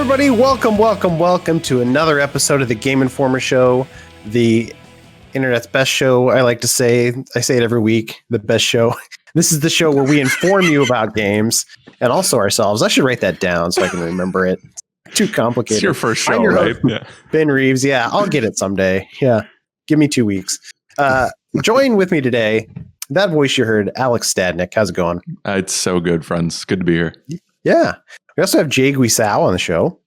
everybody. Welcome to another episode of the Game Informer Show, the internet's best show. I like to say, I say it every week, the best show. This is the show where we inform you about games and also ourselves. I should write that down so I can remember it. Too complicated. It's your first show, right? Yeah. Ben Reeves. Yeah, I'll get it someday. Yeah, give me 2 weeks. Join with me today. That voice you heard, Alex Stadnick. How's it going? It's so good, friends. Good to be here. Yeah. We also have Jay Guisao on the show.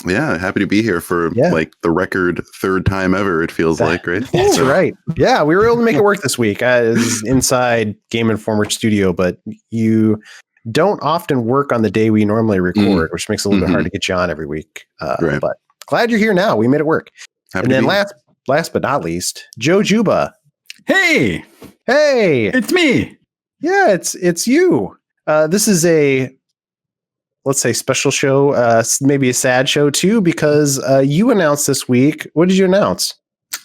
Yeah, happy to be here for like the record third time ever, it feels like, right? That's right. Yeah, we were able to make it work this week. It was inside Game Informer studio, but you don't often work on the day we normally record, which makes it a little bit hard to get you on every week. Right. But glad you're here now. We made it work. Happy and then last but not least, Joe Juba. Hey, it's me. Yeah, it's you. This is a, let's say, special show, maybe a sad show too, because you announced this week. What did you announce?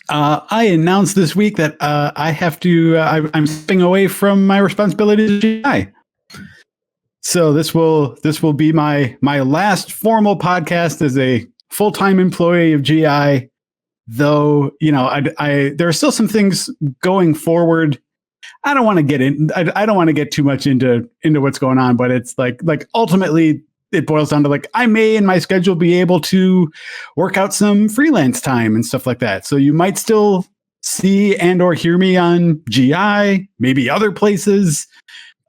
I announced this week that I have to. I'm stepping away from my responsibilities to GI. So this will be my last formal podcast as a full-time employee of GI. Though, you know, I there are still some things going forward. I don't want to get in. I don't want to get too much into what's going on, but it's like ultimately it boils down to like I may in my schedule be able to work out some freelance time and stuff like that. So you might still see and or hear me on GI, maybe other places.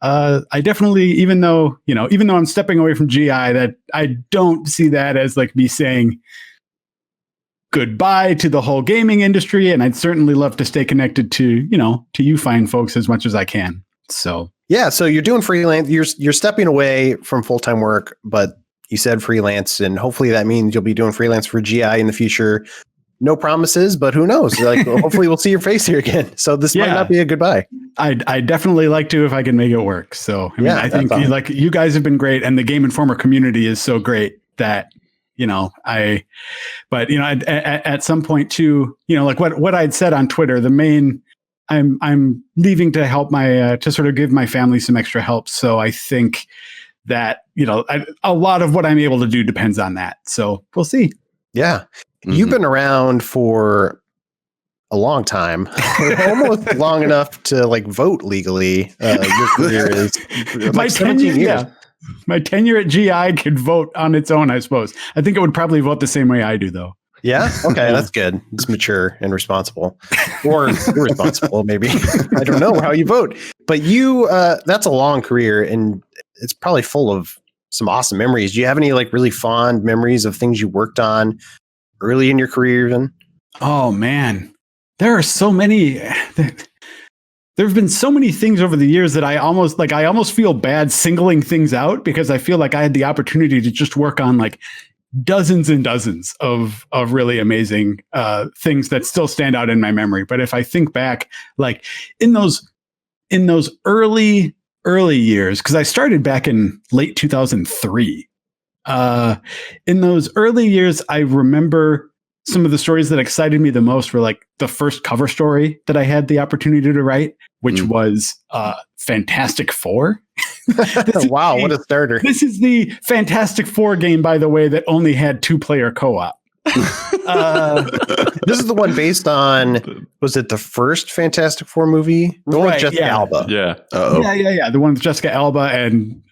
I definitely, even though I'm stepping away from GI, that I don't see that as like me saying goodbye to the whole gaming industry, and I'd certainly love to stay connected to you fine folks as much as I can. So yeah, so you're doing freelance. You're stepping away from full-time work, but you said freelance, and hopefully that means you'll be doing freelance for GI in the future. No promises, but who knows? Like, hopefully we'll see your face here again. So this might not be a goodbye. I definitely like to if I can make it work. So I mean, I think awesome. like you guys have been great, and the Game Informer community is so great that. At some point too, like what I'd said on Twitter, I'm leaving to help to sort of give my family some extra help. So I think that, a lot of what I'm able to do depends on that. So we'll see. Yeah. You've been around for a long time, almost long enough to like vote legally. Your career is like 17 years. Yeah. My tenure at GI could vote on its own, I suppose. I think it would probably vote the same way I do, though. Yeah? Okay, that's good. It's mature and responsible. Or irresponsible, maybe. I don't know how you vote. But that's a long career, and it's probably full of some awesome memories. Do you have any like really fond memories of things you worked on early in your career even? Oh, man. There are so many... There have been so many things over the years that I almost feel bad singling things out because I feel like I had the opportunity to just work on like dozens and dozens of really amazing things that still stand out in my memory. But if I think back, like in those early years, because I started back in late 2003, in those early years, I remember some of the stories that excited me the most were like the first cover story that I had the opportunity to write, which was Fantastic Four. Wow, what a starter. This is the Fantastic Four game, by the way, that only had 2-player co-op. This is the one based on, was it the first Fantastic Four movie? The one with Jessica Alba. Yeah. Uh-oh. Yeah. The one with Jessica Alba and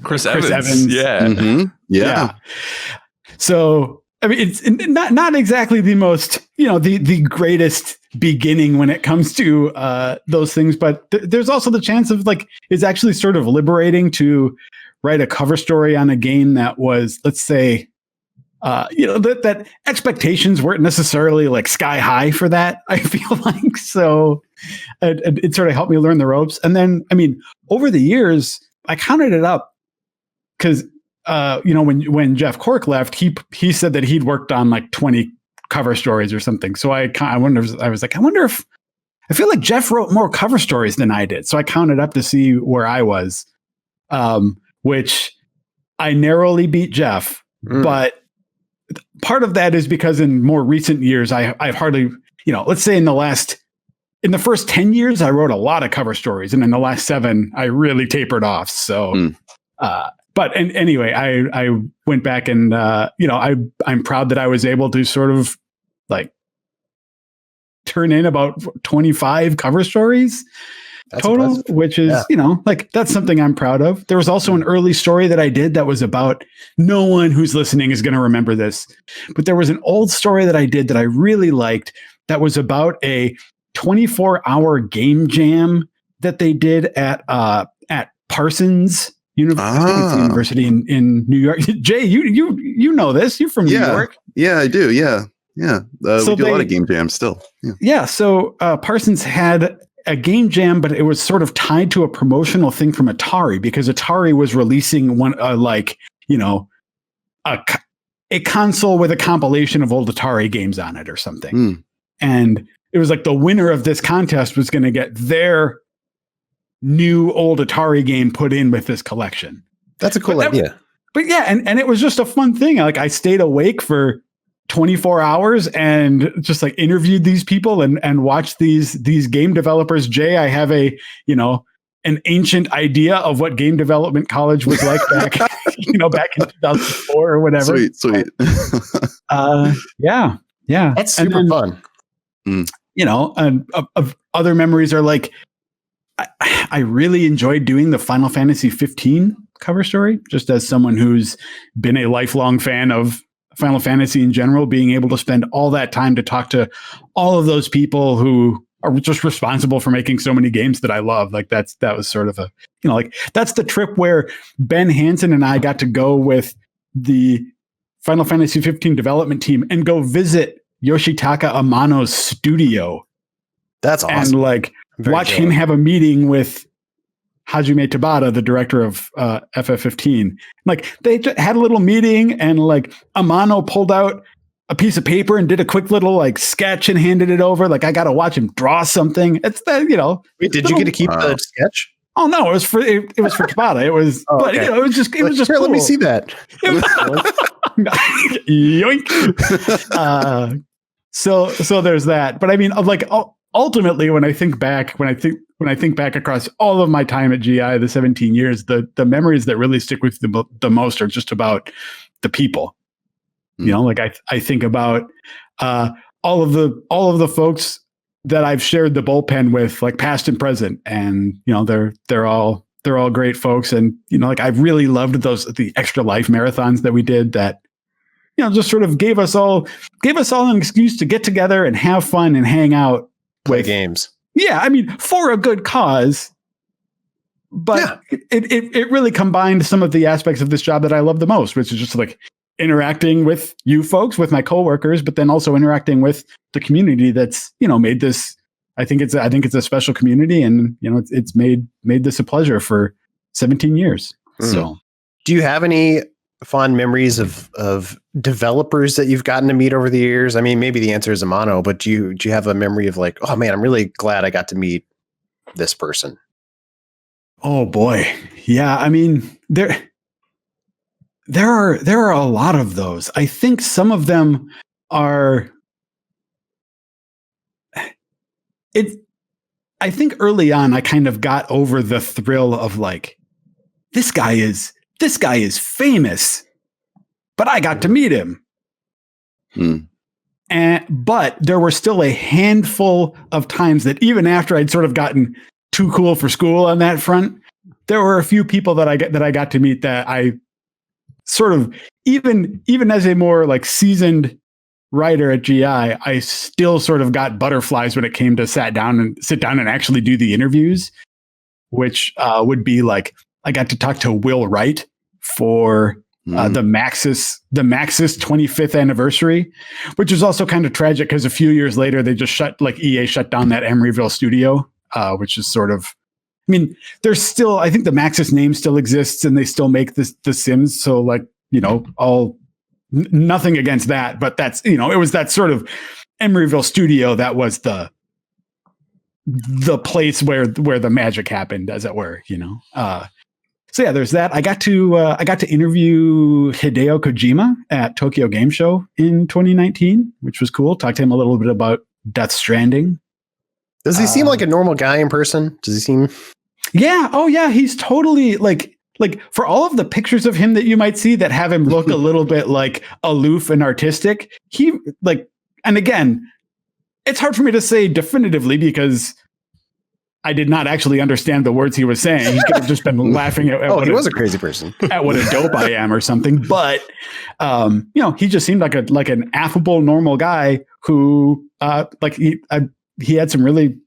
Chris Evans. Yeah. Mm-hmm. Yeah. So I mean, it's not exactly the most, the greatest beginning when it comes to those things, but there's also the chance of like, it's actually sort of liberating to write a cover story on a game that was, let's say, that expectations weren't necessarily like sky high for that, I feel like. So it sort of helped me learn the ropes. And then, I mean, over the years, I counted it up because when Jeff Cork left, he said that he'd worked on like 20 cover stories or something. So I wonder if I feel like Jeff wrote more cover stories than I did. So I counted up to see where I was, which I narrowly beat Jeff. But part of that is because in more recent years, I've hardly, let's say in the first 10 years, I wrote a lot of cover stories. And in the last 7, I really tapered off. So but anyway, I went back and I'm proud that I was able to sort of like turn in about 25 cover stories. That's total, impressive. Which is, like that's something I'm proud of. There was also an early story that I did that was about, no one who's listening is going to remember this, but there was an old story that I did that I really liked that was about a 24-hour game jam that they did at Parsons University in New York. Jay, you know this. You're from New York. Yeah, I do. Yeah. So we do a lot of game jams still. Yeah. So Parsons had a game jam, but it was sort of tied to a promotional thing from Atari because Atari was releasing one, a console with a compilation of old Atari games on it or something. And it was like the winner of this contest was going to get their new old Atari game put in with this collection. That's a cool idea. But yeah, and it was just a fun thing. Like I stayed awake for 24 hours and just like interviewed these people and watched these game developers. Jay, I have an ancient idea of what game development college was like back, back in 2004 or whatever. Sweet. Yeah. That's super fun. And of other memories are like, I really enjoyed doing the Final Fantasy 15 cover story, just as someone who's been a lifelong fan of Final Fantasy in general, being able to spend all that time to talk to all of those people who are just responsible for making so many games that I love. Like that was sort of a, that's the trip where Ben Hansen and I got to go with the Final Fantasy 15 development team and go visit Yoshitaka Amano's studio. That's awesome. And like watch him have a meeting with Hajime Tabata, the director of FF15. Like they had a little meeting and like Amano pulled out a piece of paper and did a quick little like sketch and handed it over. Like I got to watch him draw something. It's that, Wait, did you get to keep the sketch? Oh no, it was for Tabata. It was, but okay. it was just Here, cool. Let me see that. Yoink. So there's that. But I mean, like ultimately, when I think back across all of my time at GI, the 17 years, the memories that really stick with the most are just about the people. Like I think about all of the folks that I've shared the bullpen with, like past and present, and they're all great folks, and like I've really loved the Extra Life marathons that we did that just sort of gave us all an excuse to get together and have fun and hang out. Play games. Yeah, I mean, for a good cause. But it really combined some of the aspects of this job that I love the most, which is just like interacting with you folks, with my coworkers, but then also interacting with the community that's, made this. I think it's a special community, and it's made this a pleasure for 17 years. So, do you have any fond memories of developers that you've gotten to meet over the years? I mean, maybe the answer is Amano, but do you have a memory of like, oh man, I'm really glad I got to meet this person? Oh boy. Yeah. I mean, there are a lot of those. I think some of them are, I think early on I kind of got over the thrill of like, this guy is famous, but I got to meet him. But there were still a handful of times that even after I'd sort of gotten too cool for school on that front, there were a few people that I got to meet that I sort of, even as a more like seasoned writer at GI, I still sort of got butterflies when it came to sit down and actually do the interviews, which would be like, I got to talk to Will Wright for the Maxis 25th anniversary, which is also kind of tragic because a few years later they just EA shut down that Emeryville studio, which is sort of, I mean, there's still, I think the Maxis name still exists and they still make the Sims. So like, nothing against that, but that's, it was that sort of Emeryville studio that was the place where the magic happened, as it were, So yeah, there's that. I got to interview Hideo Kojima at Tokyo Game Show in 2019, which was cool. Talked to him a little bit about Death Stranding. Does he seem like a normal guy in person? Does he seem? Yeah. Oh yeah. He's totally like, like for all of the pictures of him that you might see that have him look a little bit like aloof and artistic, he like, and again, it's hard for me to say definitively because I did not actually understand the words he was saying. He could have just been laughing at he was a crazy person. At what a dope I am or something. But he just seemed like an affable, normal guy who he had some really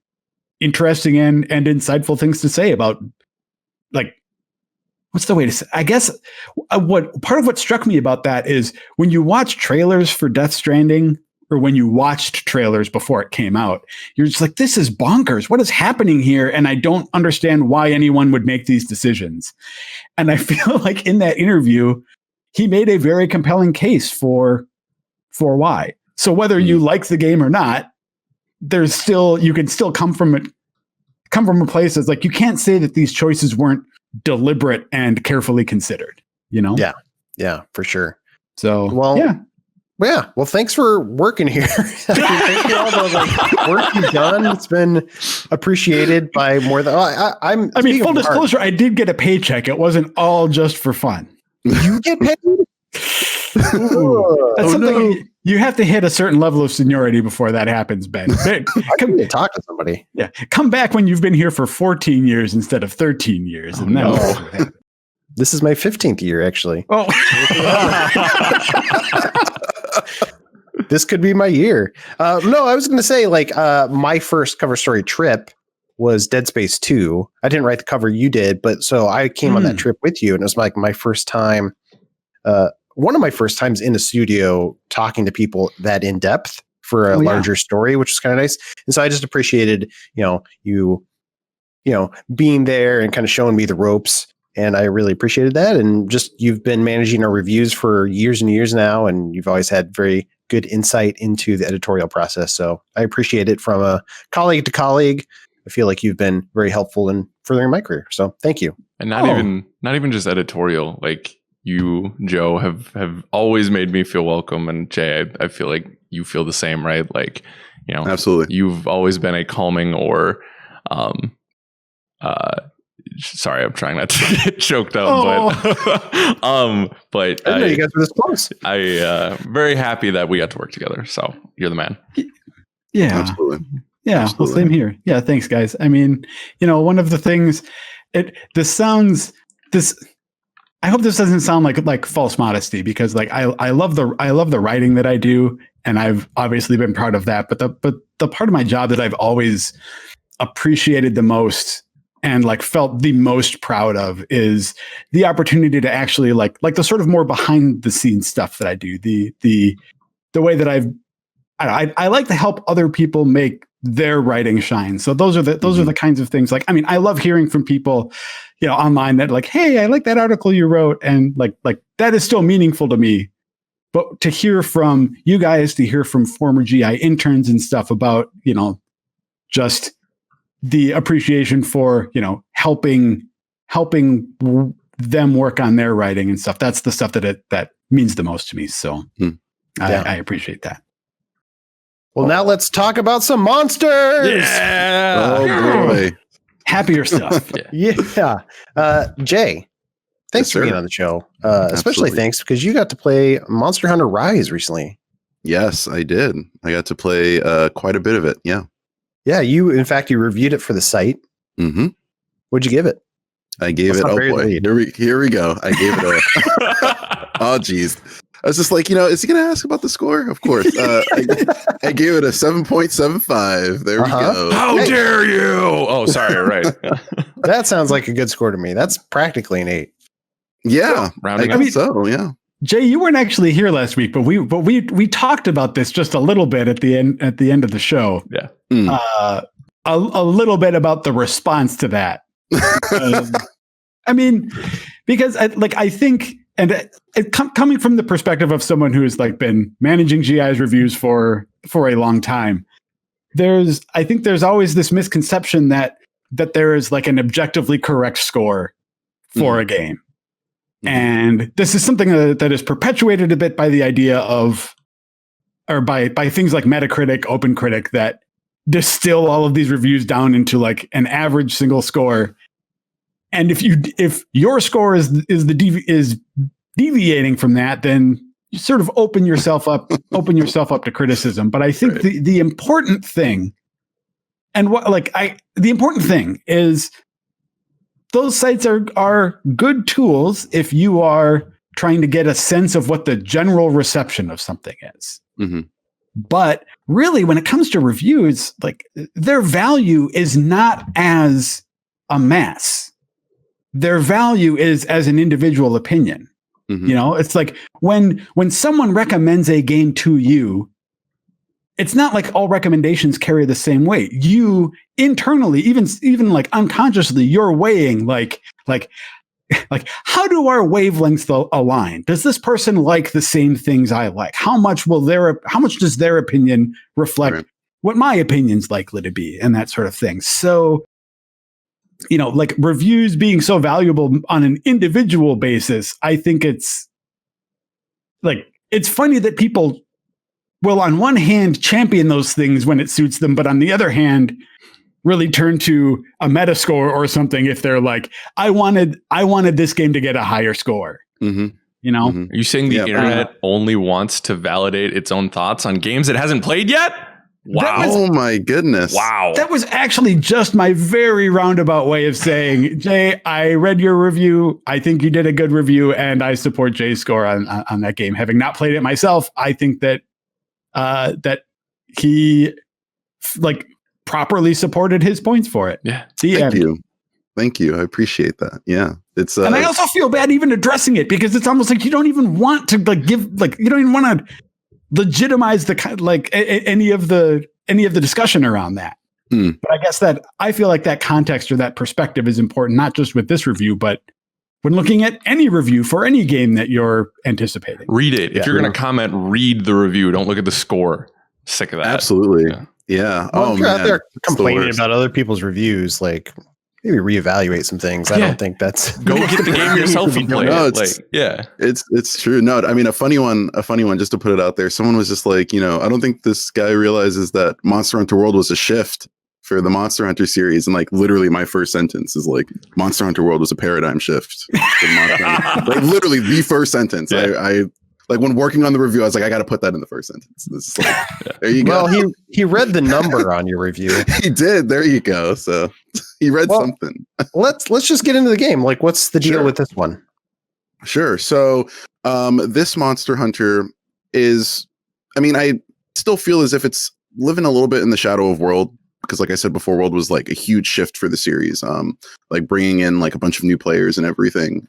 interesting and insightful things to say about, like, what's the way to say? I guess what part of what struck me about that is when you watch trailers for Death Stranding, or when you watched trailers before it came out, you're just like, this is bonkers. What is happening here? And I don't understand why anyone would make these decisions. And I feel like in that interview, he made a very compelling case for why. So whether you like the game or not, you can still come from a place that's like, you can't say that these choices weren't deliberate and carefully considered, you know? Yeah, for sure. So, yeah. Well, thanks for working here. Thanks for all the work you've done. It's been appreciated by more than full disclosure, I did get a paycheck. It wasn't all just for fun. You get paid? That's something you have to hit a certain level of seniority before that happens, Ben. Come to talk to somebody. Yeah. Come back when you've been here for 14 years instead of 13 years. This is my 15th year, actually. Oh. This could be my year. No, I was going to say, like, my first cover story trip was Dead Space 2. I didn't write the cover, you did, but so I came on that trip with you, and it was like my first time, one of my first times in a studio talking to people that in depth for a larger story, which was kind of nice. And so I just appreciated, you being there and kind of showing me the ropes. And I really appreciated that. And just, you've been managing our reviews for years and years now, and you've always had very good insight into the editorial process. So I appreciate it from a colleague to colleague. I feel like you've been very helpful in furthering my career. So thank you. And not even just editorial, like you, Joe, have always made me feel welcome. And Jay, I feel like you feel the same, right? Like, absolutely. You've always been a calming or, sorry, I'm trying not to get choked up, but I know you guys were this close. Very happy that we got to work together. So you're the man. Yeah, absolutely. Yeah, absolutely. Well, same here. Yeah, thanks, guys. I mean, one of the things, I hope this doesn't sound like false modesty, because like I love the writing that I do, and I've obviously been proud of that. But the part of my job that I've always appreciated the most and like felt the most proud of is the opportunity to actually like the sort of more behind the scenes stuff that I do. The way that I like to help other people make their writing shine. So those are the kinds of things. Like, I mean, I love hearing from people, online that like, hey, I like that article you wrote, and like that is still meaningful to me. But to hear from you guys, to hear from former GI interns and stuff about, just the appreciation for, helping them work on their writing and stuff. That's the stuff that means the most to me. So I appreciate that. Well, now let's talk about some monsters. Yeah. Oh boy. Happier stuff. Yeah. Jay, thanks for being on the show. Especially thanks because you got to play Monster Hunter Rise recently. Yes, I did. I got to play quite a bit of it. Yeah. Yeah. You reviewed it for the site. Mm-hmm. What'd you give it? I gave it. Oh boy. Here we go. I gave it a. Oh geez. I was just like, is he going to ask about the score? Of course. I gave it a 7.75. There we go. How dare you? Oh, sorry. Right. That sounds like a good score to me. That's practically an 8. Yeah. Rounding I mean, so, yeah. Jay, you weren't actually here last week, but we talked about this just a little bit at the end of the show. Yeah. A little bit about the response to that. I mean, because I think, and coming from the perspective of someone who's like been managing GI's reviews for a long time, I think there's always this misconception that there is like an objectively correct score for a game. And this is something that is perpetuated a bit by the idea of, or by things like Metacritic, OpenCritic, that distill all of these reviews down into like an average single score. And if your score is deviating from that, then you sort of open yourself up to criticism. But I think the important thing, and the important thing is those sites are good tools if you are trying to get a sense of what the general reception of something is. Mm-hmm. But really, when it comes to reviews, like their value is not as a mass. Their value is as an individual opinion. Mm-hmm. You know, it's like when someone recommends a game to you, it's not like all recommendations carry the same weight. You internally, even like unconsciously, you're weighing like how do our wavelengths align? Does this person like the same things I like? How much does their opinion reflect what my opinion's likely to be, and that sort of thing. So, you know, like reviews being so valuable on an individual basis, I think it's funny that people will on one hand champion those things when it suits them, but on the other hand really turn to a Metascore or something if they're like, I wanted this game to get a higher score. Mm-hmm. You know? Mm-hmm. Are you saying the internet only wants to validate its own thoughts on games it hasn't played yet? Wow. Oh my goodness. Wow. That was actually just my very roundabout way of saying, Jay, I read your review. I think you did a good review, and I support Jay's score on that game. Having not played it myself, I think that that he properly supported his points for it. Yeah. Thank you. I appreciate that. Yeah. It's and I also feel bad even addressing it, because it's almost like you don't even want to you don't even want to legitimize any of the discussion around that. But I guess that I feel like that context or that perspective is important, not just with this review, but when looking at any review for any game that you're anticipating. Read it. If you're going to comment, read the review. Don't look at the score. Sick of that. Absolutely. Yeah. Well, if you're out there complaining about other people's reviews, like maybe reevaluate some things. I don't think that's go get the game yourself and play it. It's true. No, I mean a funny one just to put it out there. Someone was just like, I don't think this guy realizes that Monster Hunter World was a shift for the Monster Hunter series, and like literally my first sentence is like Monster Hunter World was a paradigm shift. Like literally the first sentence. Yeah. I like when working on the review, I was like, I got to put that in the first sentence. This is like, there you go. Well, he read the number on your review. He did. There you go. So he read something. let's just get into the game. Like, what's the deal with this one? Sure. So this Monster Hunter is, I mean, I still feel as if it's living a little bit in the shadow of World, because like I said before, World was like a huge shift for the series, like bringing in like a bunch of new players and everything.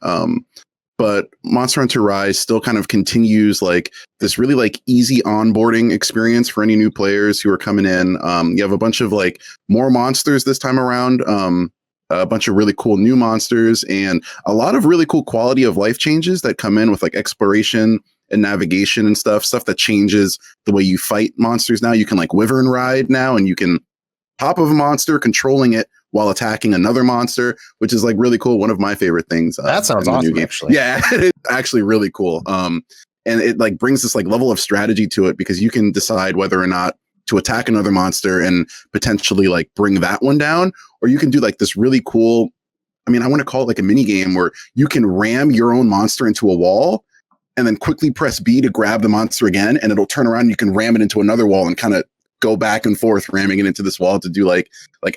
But Monster Hunter Rise still kind of continues like this really like easy onboarding experience for any new players who are coming in. You have a bunch of like more monsters this time around, a bunch of really cool new monsters, and a lot of really cool quality of life changes that come in with like exploration and navigation and stuff that changes the way you fight monsters. Now you can like wyvern ride now, and you can top of a monster controlling it while attacking another monster, which is like really cool. One of my favorite things. That sounds awesome, actually. Yeah, it's actually really cool. And it like brings this like level of strategy to it, because you can decide whether or not to attack another monster and potentially like bring that one down, or you can do like this really cool, I mean, I want to call it like a mini game where you can ram your own monster into a wall and then quickly press B to grab the monster again, and it'll turn around and you can ram it into another wall and kind of go back and forth ramming it into this wall to do like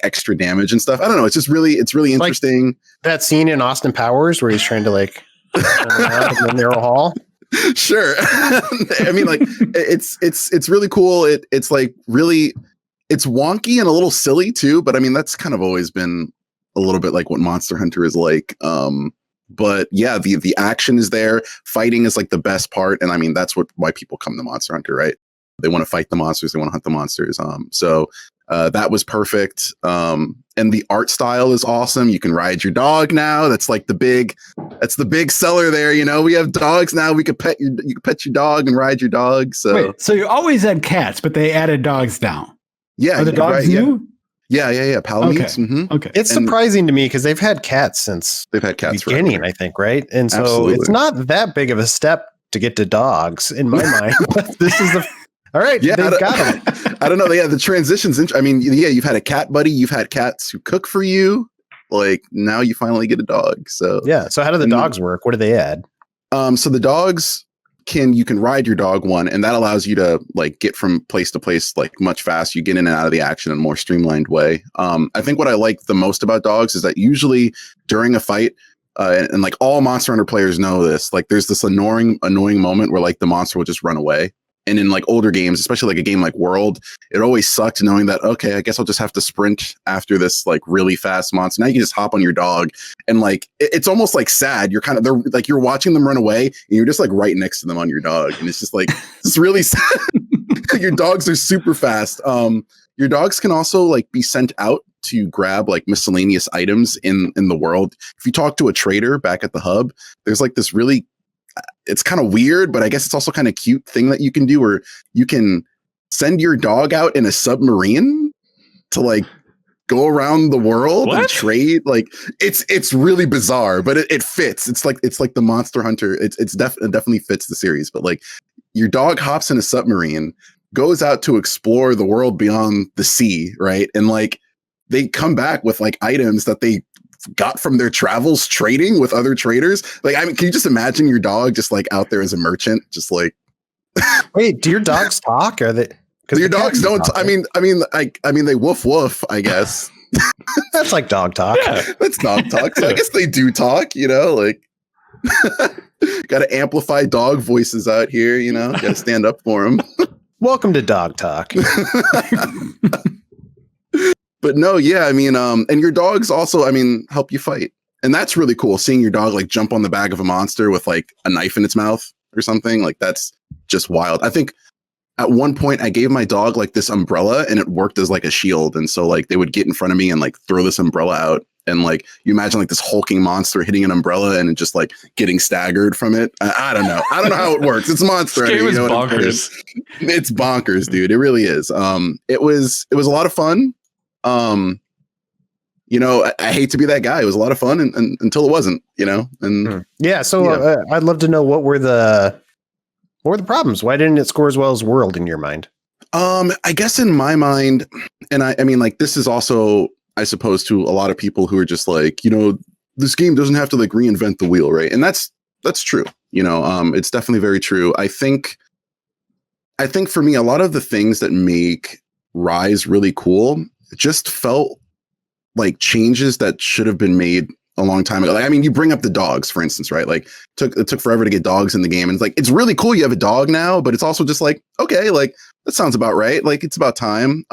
extra damage and stuff. I don't know. It's just really, interesting. Like that scene in Austin Powers where he's trying to like turn around in the narrow hall. Sure. I mean, like it's really cool. It's like really, it's wonky and a little silly too, but I mean, that's kind of always been a little bit like what Monster Hunter is like. But yeah, the action is there. Fighting is like the best part. And I mean, that's why people come to Monster Hunter, right? They want to fight the monsters. They want to hunt the monsters. So that was perfect. And the art style is awesome. You can ride your dog now. That's like the big seller there. We have dogs now. You can pet your dog and ride your dog. So wait, so you always had cats, but they added dogs now. Yeah. Are the dogs new? Yeah. Palamedes. Okay. Mm-hmm. Okay. It's surprising to me because they've had cats since the beginning, forever. I think, right? And so Absolutely. It's not that big of a step to get to dogs in my mind. But this is all right. Yeah, they've got them. I don't know. Yeah, the transitions. I mean, yeah, you've had a cat buddy. You've had cats who cook for you. like now you finally get a dog. So yeah. So how do the dogs work? What do they add? So the dogs you can ride your dog one, and that allows you to like get from place to place like much faster. You get in and out of the action in a more streamlined way. I think what I like the most about dogs is that usually during a fight, and like all Monster Hunter players know this, like there's this annoying moment where like the monster will just run away. And in like older games, especially like a game like World, it always sucked knowing that, okay, I guess I'll just have to sprint after this like really fast monster. Now you can just hop on your dog, and like it's almost like sad. You're they're like you're watching them run away and you're just like right next to them on your dog. And it's just like it's really sad. Your dogs are super fast. Your dogs can also like be sent out to grab like miscellaneous items in the world. If you talk to a trader back at the hub, there's like this really, it's kind of weird, but I guess it's also kind of cute thing that you can do where you can send your dog out in a submarine to like go around the world and trade. Like it's really bizarre, but it fits. It's like the Monster Hunter. It definitely fits the series, but like your dog hops in a submarine, goes out to explore the world beyond the sea. Right. And like they come back with like items that they got from their travels trading with other traders. Like, I mean, can you just imagine your dog just like out there as a merchant, just like, wait, do your dogs talk? Are they, your dogs don't, I mean, they woof woof, I guess. That's like dog talk. Yeah, that's dog talk. So I guess they do talk, you know, like got to amplify dog voices out here, you know, got to stand up for them. Welcome to Dog Talk. But no, yeah, I mean, and your dogs also, I mean, help you fight. And that's really cool. Seeing your dog like jump on the back of a monster with like a knife in its mouth or something, like that's just wild. I think at one point I gave my dog like this umbrella and it worked as like a shield. And so like they would get in front of me and like throw this umbrella out. And like you imagine like this hulking monster hitting an umbrella and just like getting staggered from it. I don't know. I don't know how it works. It's Monster Hunter. You know bonkers. It's bonkers, dude. It really is. It was a lot of fun. You know, I hate to be that guy. It was a lot of fun and until it wasn't, you know. And yeah, so I'd love to know what were the problems? Why didn't it score as well as World in your mind? I guess in my mind, and I mean, like this is also, I suppose, to a lot of people who are just like, you know, this game doesn't have to like reinvent the wheel, right? And that's true. You know, it's definitely very true. I think for me, a lot of the things that make Rise really cool just felt like changes that should have been made a long time ago. Like, I mean, you bring up the dogs, for instance, right? Like it took forever to get dogs in the game. And it's like, it's really cool you have a dog now, but it's also just like, okay, like that sounds about right. Like it's about time.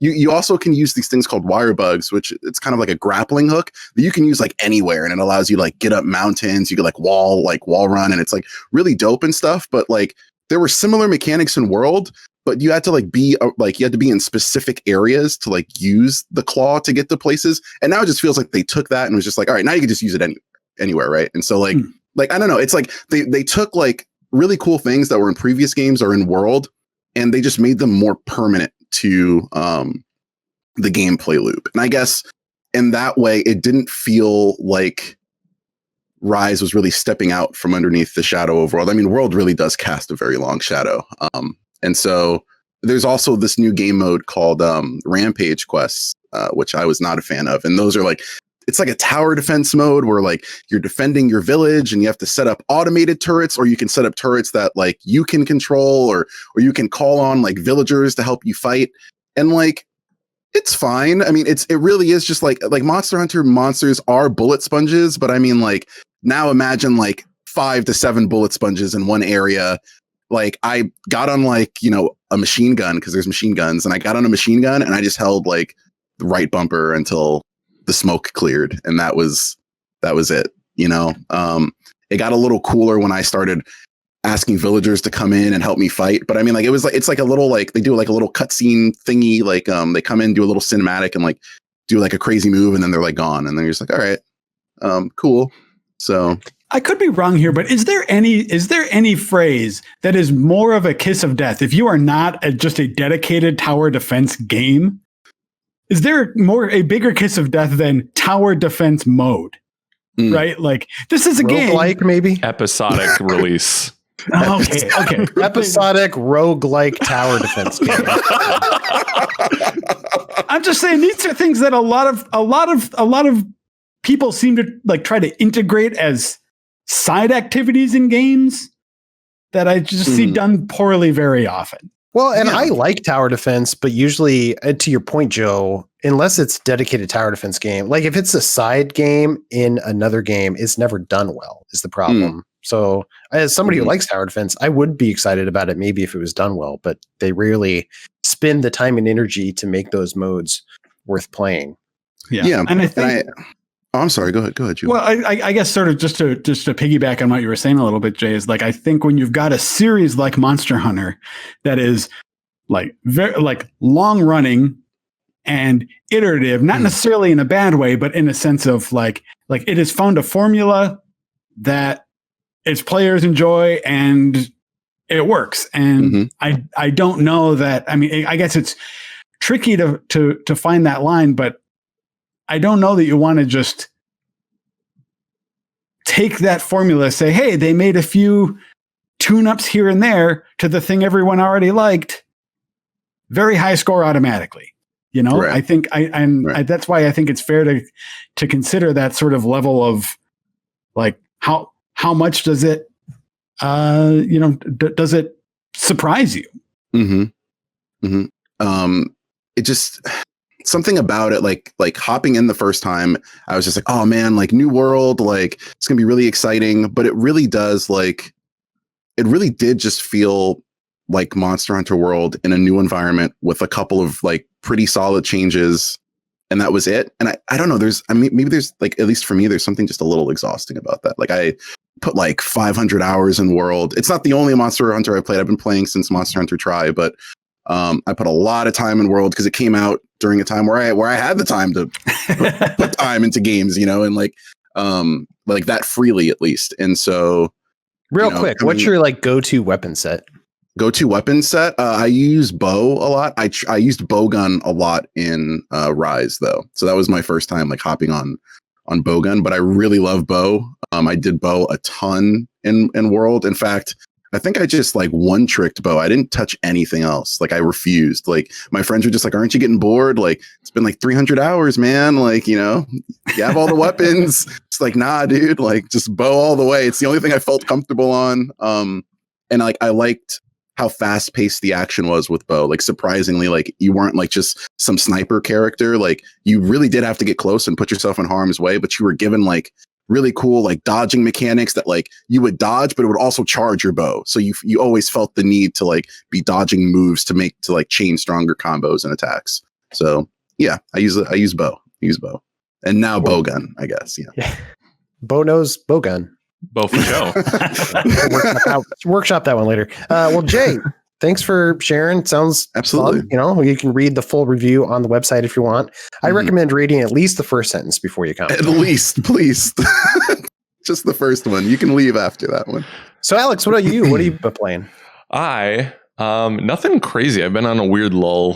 You also can use these things called wire bugs, which it's kind of like a grappling hook that you can use like anywhere. And it allows you like get up mountains. You can like wall run. And it's like really dope and stuff. But like there were similar mechanics in World, but you had to like be in specific areas to like use the claw to get to places. And now it just feels like they took that and was just like, all right, now you can just use it anywhere. Right. And so like, I don't know. It's like they took like really cool things that were in previous games or in World, and they just made them more permanent to the gameplay loop. And I guess in that way, it didn't feel like Rise was really stepping out from underneath the shadow of World. I mean, World really does cast a very long shadow. And so there's also this new game mode called Rampage Quests, which I was not a fan of. And those are like, it's like a tower defense mode where like you're defending your village and you have to set up automated turrets, or you can set up turrets that like you can control, or you can call on like villagers to help you fight. And like, it's fine. I mean, it really is just like Monster Hunter monsters are bullet sponges, but I mean, like now imagine like 5 to 7 bullet sponges in one area. Like I got on like, you know, a machine gun, because there's machine guns, and I got on a machine gun and I just held like the right bumper until the smoke cleared, and that was it. You know, it got a little cooler when I started asking villagers to come in and help me fight. But I mean, like it's like a little like they do like a little cutscene thingy. Like they come in, do a little cinematic, and like do like a crazy move, and then they're like gone, and then you're just like, all right, cool. So I could be wrong here, but is there any phrase that is more of a kiss of death if you are not just a dedicated tower defense game? Is there a bigger kiss of death than tower defense mode? Right? Like this is a game, like maybe episodic release. Okay. Episodic roguelike tower defense game. I'm just saying these are things that a lot of people seem to like try to integrate as side activities in games that I just see done poorly very often. Well, and I like tower defense, but usually, to your point, Joe, unless it's dedicated tower defense game, like if it's a side game in another game, it's never done well, is the problem. So as somebody who likes tower defense, I would be excited about it maybe if it was done well, but they rarely spend the time and energy to make those modes worth playing. Yeah. And I think... I'm sorry. Go ahead. Joe. Well, I guess sort of just to piggyback on what you were saying a little bit, Jay, is like I think when you've got a series like Monster Hunter that is like very like long running and iterative, not necessarily in a bad way, but in a sense of like it has found a formula that its players enjoy and it works. And I don't know that. I mean, I guess it's tricky to find that line, but I don't know that you want to just take that formula, say, hey, they made a few tune-ups here and there to the thing everyone already liked. Very high score automatically. You know, right. I think that's why I think it's fair to consider that sort of level of like how much does it does it surprise you? It just something about it, like hopping in the first time, I was just like, oh man, like new world, like it's gonna be really exciting. But it really does, like, it really did just feel like Monster Hunter World in a new environment with a couple of like pretty solid changes, and that was it. And I don't know, maybe there's like, at least for me, there's something just a little exhausting about that. Like I put like 500 hours in World. It's not the only Monster Hunter I played. I've been playing since Monster Hunter Tri, but I put a lot of time in World because it came out during a time where I had the time to put time into games, you know, and like that freely at least. And so, real quick, what's your like go-to weapon set? Go-to weapon set? I use bow a lot. I used bowgun a lot in Rise though, so that was my first time like hopping on bowgun. But I really love bow. I did bow a ton in World. In fact, I think I just like one-tricked bow. I didn't touch anything else. Like I refused. Like my friends were just like, aren't you getting bored? Like it's been like 300 hours, man. Like, you know, you have all the weapons. It's like, nah, dude, like just bow all the way. It's the only thing I felt comfortable on. And like, I liked how fast paced the action was with bow. Like surprisingly, like you weren't like just some sniper character. Like you really did have to get close and put yourself in harm's way, but you were given like really cool like dodging mechanics that like you would dodge, but it would also charge your bow. So you always felt the need to like be dodging moves to like chain stronger combos and attacks. So yeah, I use bow. And now bowgun, I guess. Yeah. Bow knows bowgun. Bow for Joe. Workshop that one later. Well, Jay, thanks for sharing. Sounds absolutely fun. You know, you can read the full review on the website if you want. I recommend reading at least the first sentence before you comment. At least, please. Just the first one. You can leave after that one. So, Alex, what about you? What have you been playing? Nothing crazy. I've been on a weird lull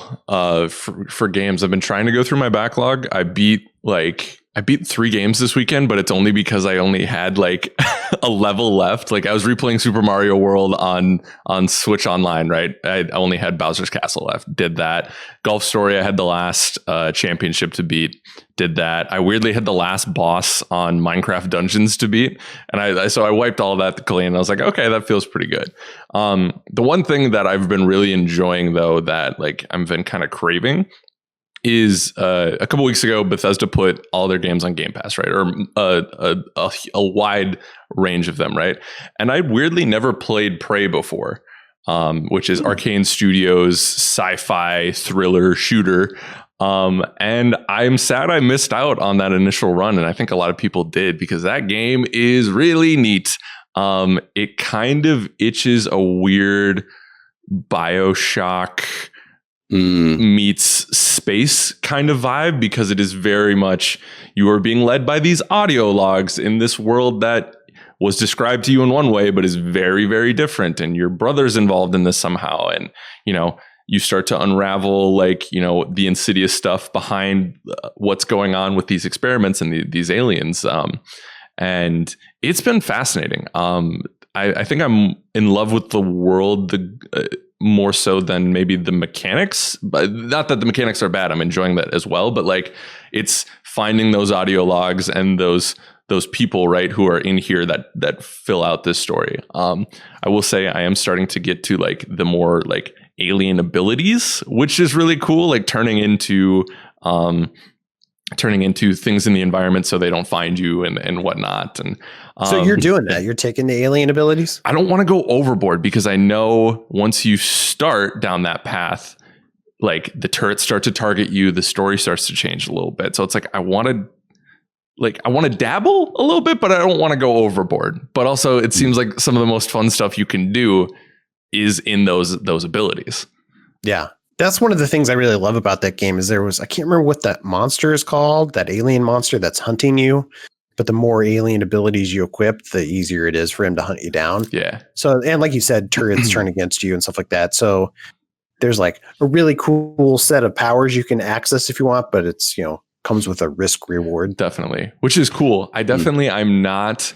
for games. I've been trying to go through my backlog. I beat 3 games this weekend, but it's only because I only had like a level left. Like I was replaying Super Mario World on Switch Online, right? I only had Bowser's Castle left. Did that. Golf Story, I had the last championship to beat. Did that. I weirdly had the last boss on Minecraft Dungeons to beat. And so I wiped all that clean. I was like, okay, that feels pretty good. The one thing that I've been really enjoying though, that like I've been kind of craving is a couple weeks ago, Bethesda put all their games on Game Pass, right? Or a wide range of them, right? And I weirdly never played Prey before, which is Arcane Studios' sci-fi thriller shooter. And I'm sad I missed out on that initial run, and I think a lot of people did because that game is really neat. It kind of itches a weird BioShock meets space kind of vibe because it is very much you are being led by these audio logs in this world that was described to you in one way but is very, very different, and your brother's involved in this somehow, and you know you start to unravel like you know the insidious stuff behind what's going on with these experiments and these aliens, and it's been fascinating. I think I'm in love with the world. more so than maybe the mechanics. But not that the mechanics are bad. I'm enjoying that as well. But like, it's finding those audio logs and those people, right, who are in here that fill out this story. I will say I am starting to get to like the more like alien abilities, which is really cool. Like turning into things in the environment so they don't find you and whatnot. And so you're doing that. You're taking the alien abilities. I don't want to go overboard because I know once you start down that path, like the turrets start to target you, the story starts to change a little bit. So it's like I want to dabble a little bit, but I don't want to go overboard. But also it seems like some of the most fun stuff you can do is in those abilities. Yeah. That's one of the things I really love about that game is I can't remember what that monster is called, that alien monster that's hunting you. But the more alien abilities you equip, the easier it is for him to hunt you down. Yeah. So, and like you said, turrets turn against you and stuff like that. So there's like a really cool set of powers you can access if you want, but it's, comes with a risk reward. Definitely. Which is cool. I'm not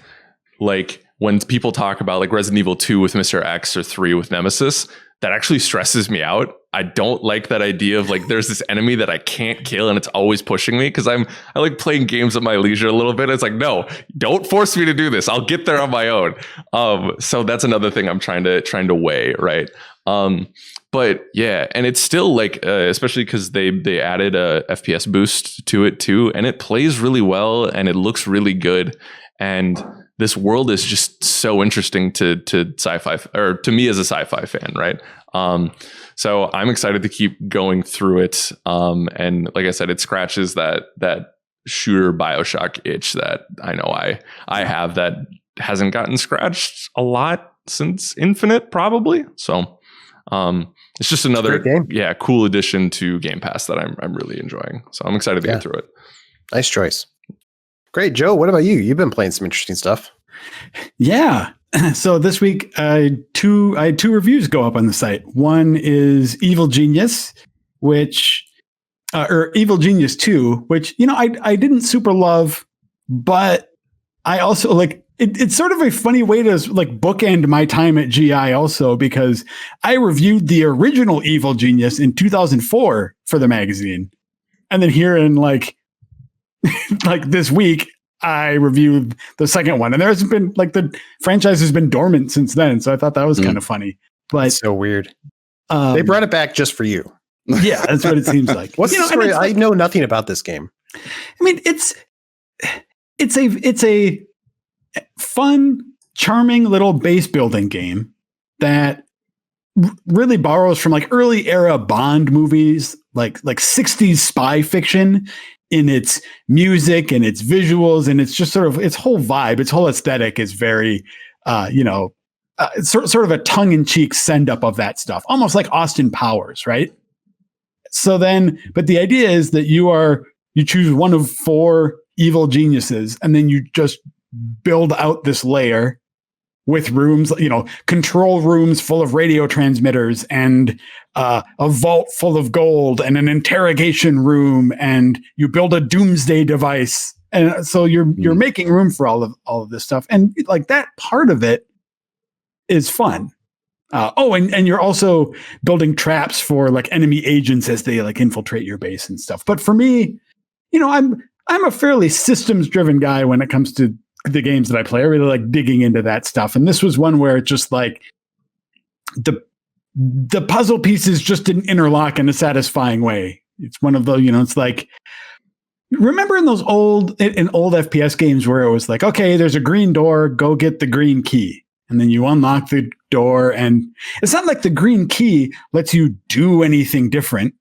like when people talk about like Resident Evil 2 with Mr. X or 3 with Nemesis, that actually stresses me out. I don't like that idea of like there's this enemy that I can't kill and it's always pushing me because I like playing games at my leisure a little bit. It's like, no, don't force me to do this. I'll get there on my own. So that's another thing I'm trying to weigh, right? But yeah, and it's still like especially because they added a FPS boost to it too, and it plays really well and it looks really good. And this world is just so interesting to sci-fi, or to me as a sci-fi fan, right? So I'm excited to keep going through it. And like I said, it scratches that shooter BioShock itch that I know I have that hasn't gotten scratched a lot since Infinite, probably. So it's just another cool addition to Game Pass that I'm really enjoying. So I'm excited to get through it. Nice choice. Great. Joe, what about you? You've been playing some interesting stuff. Yeah. So this week, I had two reviews go up on the site. One is Evil Genius, or Evil Genius 2, which, I didn't super love, but I also like it's sort of a funny way to like bookend my time at GI also, because I reviewed the original Evil Genius in 2004 for the magazine. And then here in like this week, I reviewed the second one, and there's been like the franchise has been dormant since then. So I thought that was kind of funny, but it's so weird. They brought it back just for you. Yeah, that's what it seems like. What's the story? I know nothing about this game. I mean, it's a fun, charming little base building game that really borrows from like early era Bond movies, like 60s spy fiction, in its music and its visuals, and it's just sort of its whole vibe, its whole aesthetic is very, sort of a tongue-in-cheek send-up of that stuff, almost like Austin Powers, right? So then, but the idea is that you choose one of 4 evil geniuses, and then you just build out this layer with rooms, control rooms full of radio transmitters, and a vault full of gold, and an interrogation room, and you build a doomsday device. And so you're making room for all of this stuff. And like that part of it is fun. And you're also building traps for like enemy agents as they like infiltrate your base and stuff. But for me, I'm a fairly systems driven guy when it comes to the games that I play. I really like digging into that stuff. And this was one where it just like the puzzle pieces just didn't interlock in a satisfying way. It's one of the, it's like, remember in those old FPS games where it was like, okay, there's a green door, go get the green key. And then you unlock the door, and it's not like the green key lets you do anything different.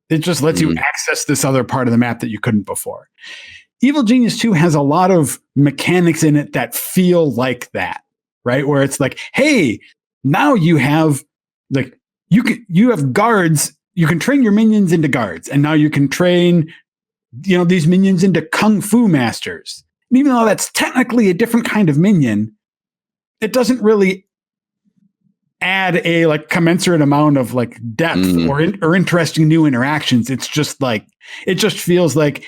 It just lets you access this other part of the map that you couldn't before. Evil Genius 2 has a lot of mechanics in it that feel like that, right? Where it's like, hey, now you have like, you have guards, you can train your minions into guards, and now you can train, these minions into kung fu masters. And even though that's technically a different kind of minion, it doesn't really add a like commensurate amount of like depth or interesting new interactions. It's just like, it just feels like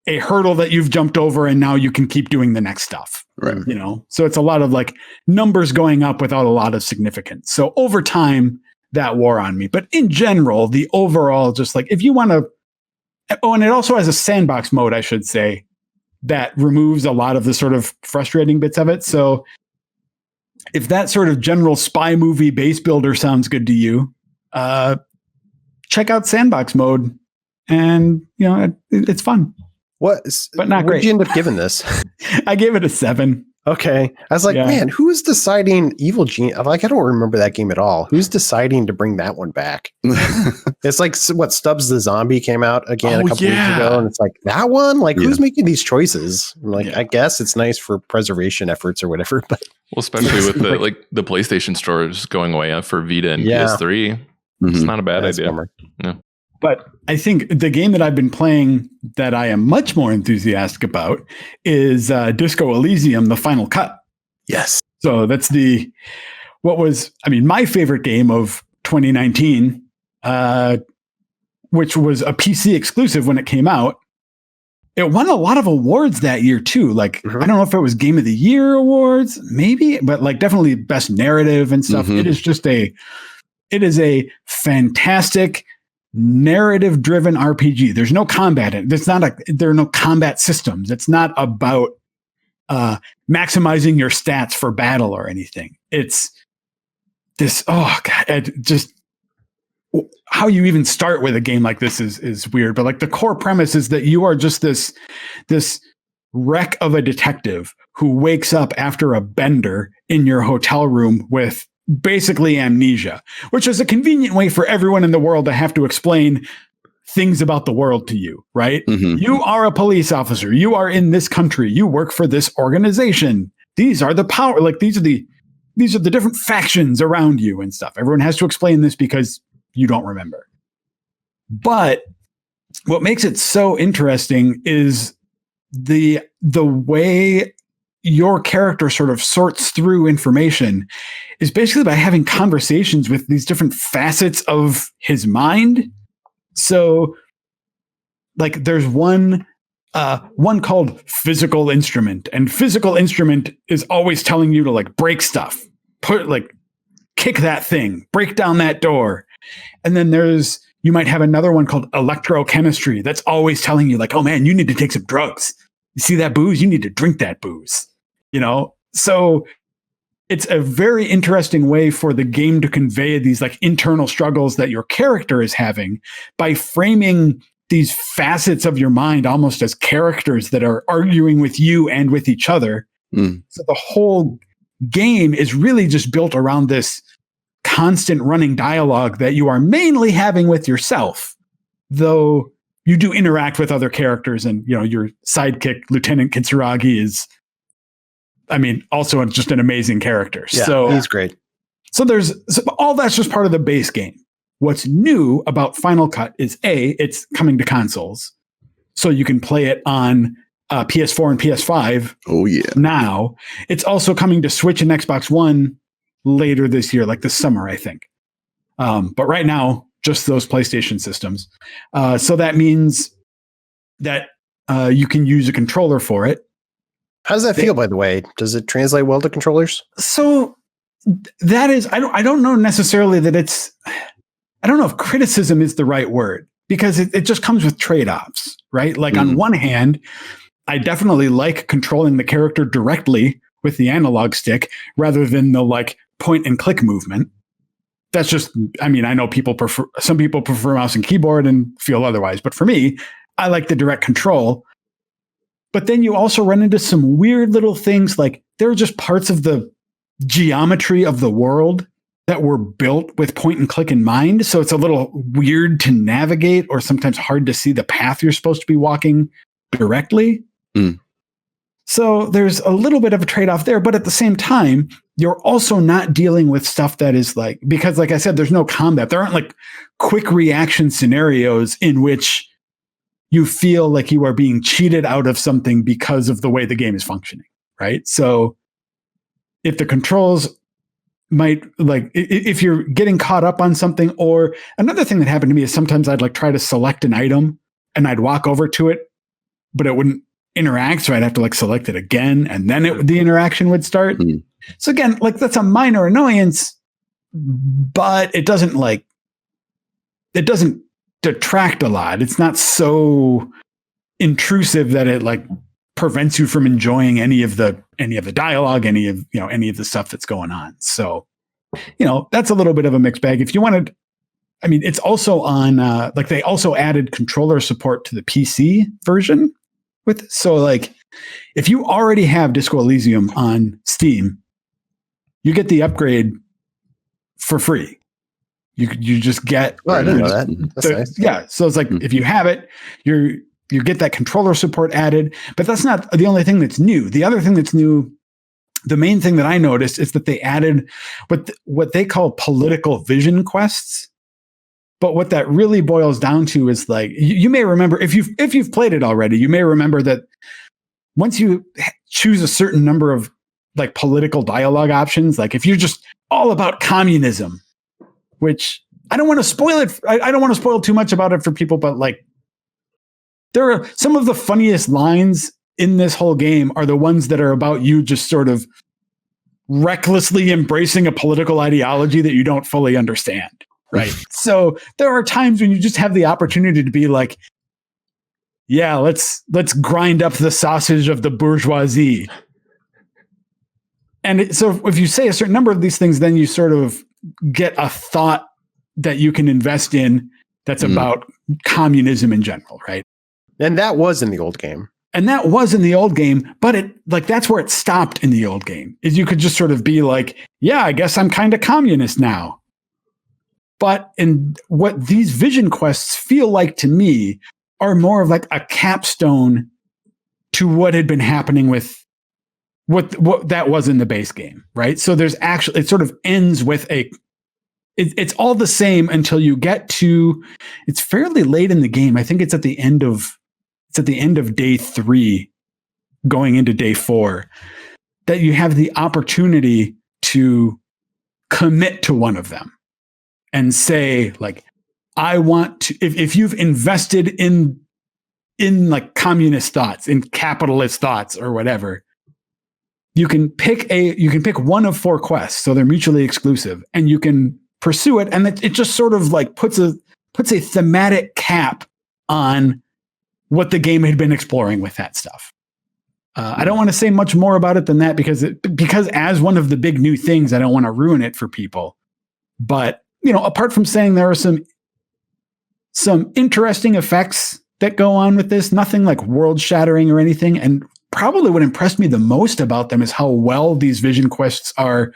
a hurdle that you've jumped over, and now you can keep doing the next stuff. Right. You know, so it's a lot of like numbers going up without a lot of significance. So over time, that wore on me. But in general, the overall, just like if you want to, oh, and it also has a sandbox mode, I should say, that removes a lot of the sort of frustrating bits of it. So if that sort of general spy movie base builder sounds good to you, check out sandbox mode, and you know it's fun. But not great. What'd you end up giving this? I gave it a 7. Okay. I was like, man, who's deciding Evil Genius? Like, I don't remember that game at all. Who's deciding to bring that one back? It's like what Stubbs the Zombie came out again a couple weeks ago, and it's like that one. Like, who's making these choices? I'm like, I guess it's nice for preservation efforts or whatever. But well, especially with the PlayStation stores going away for Vita and PS3, it's not a bad idea. Yeah. But I think the game that I've been playing that I am much more enthusiastic about is Disco Elysium, the Final Cut. Yes. So that's my favorite game of 2019, which was a PC exclusive when it came out. It won a lot of awards that year too. Like, I don't know if it was Game of the Year awards, maybe, but like definitely best narrative and stuff. It is a fantastic narrative driven RPG. There's no combat in it. There are no combat systems. It's not about maximizing your stats for battle or anything. It's this, just how you even start with a game like this is weird. But like the core premise is that you are just this wreck of a detective who wakes up after a bender in your hotel room with basically amnesia, which is a convenient way for everyone in the world to have to explain things about the world to you, right? You are a police officer. You are in this country. You work for this organization. These are the power, like these are the different factions around you and stuff. Everyone has to explain this because you don't remember. But what makes it so interesting is the way your character sort of sorts through information is basically by having conversations with these different facets of his mind. So like there's one called Physical Instrument, and Physical Instrument is always telling you to like break stuff, kick that thing, break down that door. And then you might have another one called Electrochemistry that's always telling you like, oh man, you need to take some drugs. You see that booze? You need to drink that booze. You know, so it's a very interesting way for the game to convey these like internal struggles that your character is having by framing these facets of your mind almost as characters that are arguing with you and with each other. So the whole game is really just built around this constant running dialogue that you are mainly having with yourself, though you do interact with other characters. And, you know, your sidekick, Lieutenant Kitsuragi, is, I mean, also just an amazing character. Yeah, so he's great. So all that's just part of the base game. What's new about Final Cut is it's coming to consoles, so you can play it on PS4 and PS5. Oh yeah. Now it's also coming to Switch and Xbox One later this year, like this summer, I think. But right now, just those PlayStation systems. So that means that you can use a controller for it. How does that feel, by the way? Does it translate well to controllers? So that is, I don't know necessarily that it's, I don't know if criticism is the right word, because it just comes with trade-offs, right? Like on one hand, I definitely like controlling the character directly with the analog stick rather than the like point and click movement. That's just, I mean, I know some people prefer mouse and keyboard and feel otherwise, but for me, I like the direct control. But then you also run into some weird little things, like there are just parts of the geometry of the world that were built with point and click in mind. So it's a little weird to navigate, or sometimes hard to see the path you're supposed to be walking directly. So there's a little bit of a trade-off there, but at the same time, you're also not dealing with stuff that is like, because like I said, there's no combat. There aren't like quick reaction scenarios in which you feel like you are being cheated out of something because of the way the game is functioning, right? So if the controls might, like, if you're getting caught up on something, or another thing that happened to me is sometimes I'd like try to select an item and I'd walk over to it, but it interact. So I'd have to like select it again, and then the interaction would start. So again, like that's a minor annoyance, but it doesn't detract a lot. It's not so intrusive that it like prevents you from enjoying any of the dialogue, any of the stuff that's going on. So, that's a little bit of a mixed bag. If you wanted, I mean, it's also on like they also added controller support to the PC version so like if you already have Disco Elysium on Steam, you get the upgrade for free. You just get. Well, I didn't know that. That's nice. Yeah, so it's like if you have it, you get that controller support added. But that's not the only thing that's new. The other thing that's new, the main thing that I noticed, is that they added what they call political vision quests. But what that really boils down to is like you may remember if you've played it already, you may remember that once you choose a certain number of like political dialogue options, like if you're just all about communism, which I don't want to spoil it. I don't want to spoil too much about it for people, but like there are some of the funniest lines in this whole game are the ones that are about you just sort of recklessly embracing a political ideology that you don't fully understand. Right. So there are times when you just have the opportunity to be like, yeah, let's grind up the sausage of the bourgeoisie. And so if you say a certain number of these things, then you sort of get a thought that you can invest in that's about communism in general, right? And that was in the old game. But that's where it stopped in the old game, is you could just sort of be like, yeah, I guess I'm kind of communist now. But in what these vision quests feel like to me are more of like a capstone to what had been happening with what that was in the base game, right? So there's actually, it sort of ends with it's all the same until you get to, it's fairly late in the game. I think it's at the end of day 3 going into day 4 that you have the opportunity to commit to one of them and say like, I want to, if you've invested in like communist thoughts, in capitalist thoughts or whatever, you can pick one of 4 quests. So they're mutually exclusive and you can pursue it. And it just sort of like puts a thematic cap on what the game had been exploring with that stuff. I don't want to say much more about it than that because as one of the big new things, I don't want to ruin it for people. But, apart from saying there are some interesting effects that go on with this, nothing like world shattering or anything. And probably what impressed me the most about them is how well these vision quests are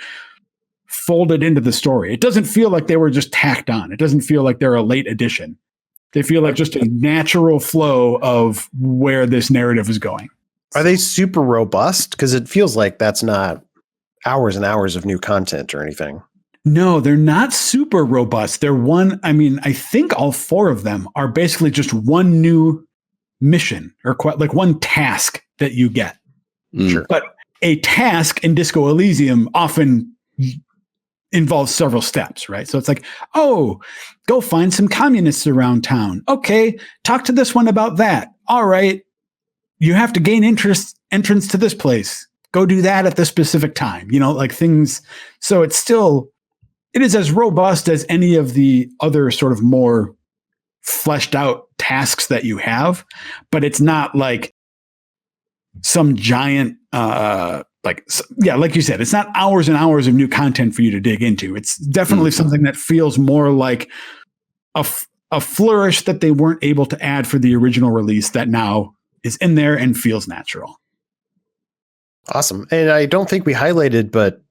folded into the story. It doesn't feel like they were just tacked on. It doesn't feel like they're a late addition. They feel like just a natural flow of where this narrative is going. Are they super robust? Because it feels like that's not hours and hours of new content or anything. No, they're not super robust. I think all 4 of them are basically just one new mission or like one task that you get. Sure. But a task in Disco Elysium often involves several steps, right? So it's like, oh, go find some communists around town. Okay, talk to this one about that. All right, you have to gain entrance to this place. Go do that at this specific time. Like things. So it is as robust as any of the other sort of more fleshed out tasks that you have, but it's not like some giant, like you said, it's not hours and hours of new content for you to dig into. It's definitely something that feels more like a flourish that they weren't able to add for the original release that now is in there and feels natural. Awesome. And I don't think we highlighted, but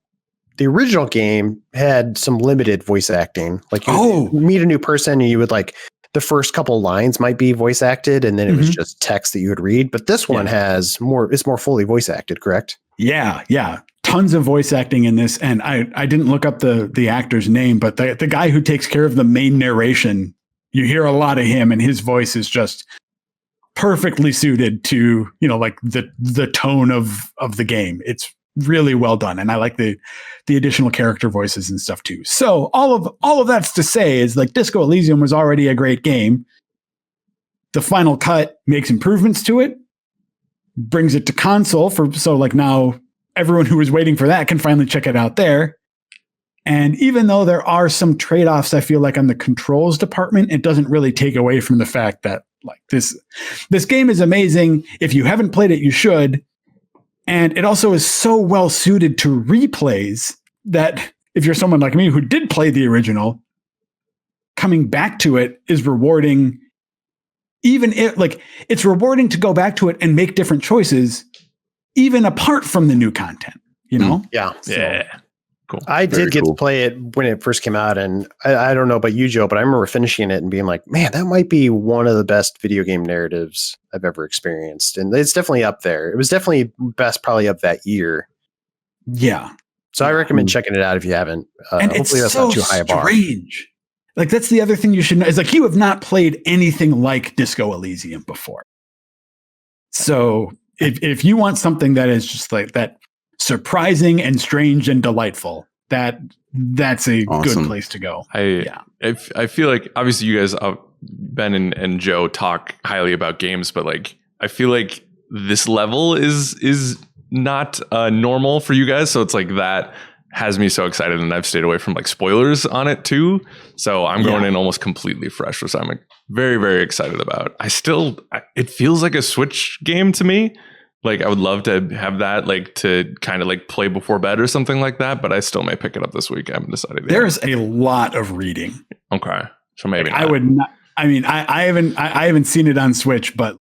the original game had some limited voice acting. Like you meet a new person and you would like the first couple lines might be voice acted and then it was just text that you would read. But this one it's more fully voice acted, correct? Yeah. Yeah. Tons of voice acting in this. And I didn't look up the actor's name, but the guy who takes care of the main narration, you hear a lot of him and his voice is just perfectly suited to, like the tone of the game. It's really well done. And I like the additional character voices and stuff too. So all of that's to say is like Disco Elysium was already a great game. The final cut makes improvements to it, brings it to console so like now everyone who was waiting for that can finally check it out there. And even though there are some trade-offs, I feel like on the controls department, it doesn't really take away from the fact that like this game is amazing. If you haven't played it, you should. And it also is so well suited to replays that if you're someone like me who did play the original, coming back to it is rewarding. Even if like it's rewarding to go back to it and make different choices, even apart from the new content, you know? Yeah. So, yeah. Cool. I did get to play it when it first came out, and I don't know about you, Joe, but I remember finishing it and being like, man, that might be one of the best video game narratives I've ever experienced. And it's definitely up there. It was definitely best probably of that year. Yeah. So I recommend checking it out if you haven't. And hopefully it's that's not too high a bar. Strange. Like that's the other thing you should know is like you have not played anything like Disco Elysium before. So if you want something that is just like that surprising and strange and delightful, that's a good place to go. I feel like obviously you guys, Ben and Joe, talk highly about games, but like I feel like this level is not normal for you guys, so it's like that has me so excited, and I've stayed away from like spoilers on it too. So I'm going in almost completely fresh, which I'm like very, very excited about. It feels like a Switch game to me. Like I would love to have that, like to kind of like play before bed or something like that, but I still may pick it up this week. I haven't decided yet. There's a lot of reading. Okay. So maybe I would not. I mean, I haven't seen it on Switch, but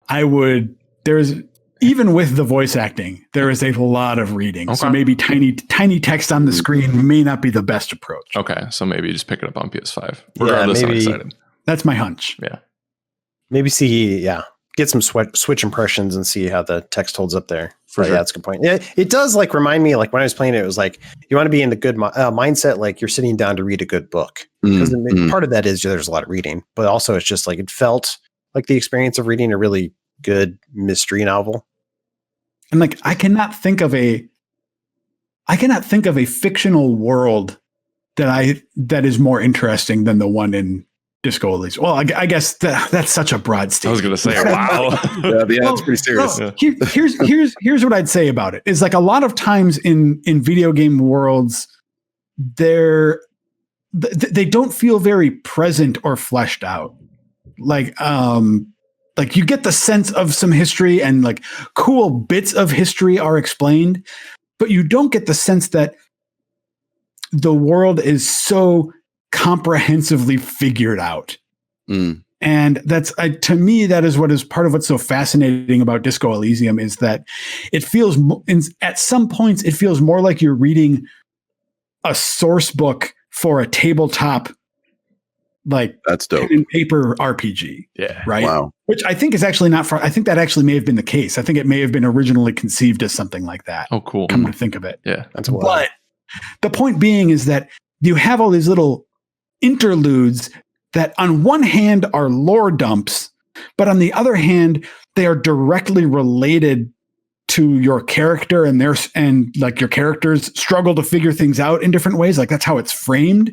I would. There's even with the voice acting, there is a lot of reading. Okay. So maybe tiny text on the screen may not be the best approach. Okay, so maybe just pick it up on PS5. Regardless, I'm excited. That's my hunch. Yeah. Maybe get some Switch impressions and see how the text holds up there. For sure. Yeah, that's a good point. Yeah, it does like remind me, like when I was playing it, it was like you want to be in the good mindset, like you're sitting down to read a good book. Because part of that is there's a lot of reading, but also it's just like it felt like the experience of reading a really good mystery novel. And like I cannot think of a fictional world that is more interesting than the one in Disco Elysium. Well, I guess that's such a broad statement. I was going to say, wow. It's pretty serious. Well, here's what I'd say about it is like a lot of times in video game worlds, they don't feel very present or fleshed out. Like you get the sense of some history and like cool bits of history are explained, but you don't get the sense that the world is so comprehensively figured out. And that's to me, that is what is part of what's so fascinating about Disco Elysium is that it feels at some points, it feels more like you're reading a source book for a tabletop like that's dope. Pen and paper RPG. Yeah. Right. Wow. Which I think is actually not I think that actually may have been the case. I think it may have been originally conceived as something like that. Oh, cool. Come to think of it. Yeah. That's wild. But the point being is that you have all these little interludes that on one hand are lore dumps, but on the other hand, they are directly related to your character and like your characters struggle to figure things out in different ways. Like that's how it's framed.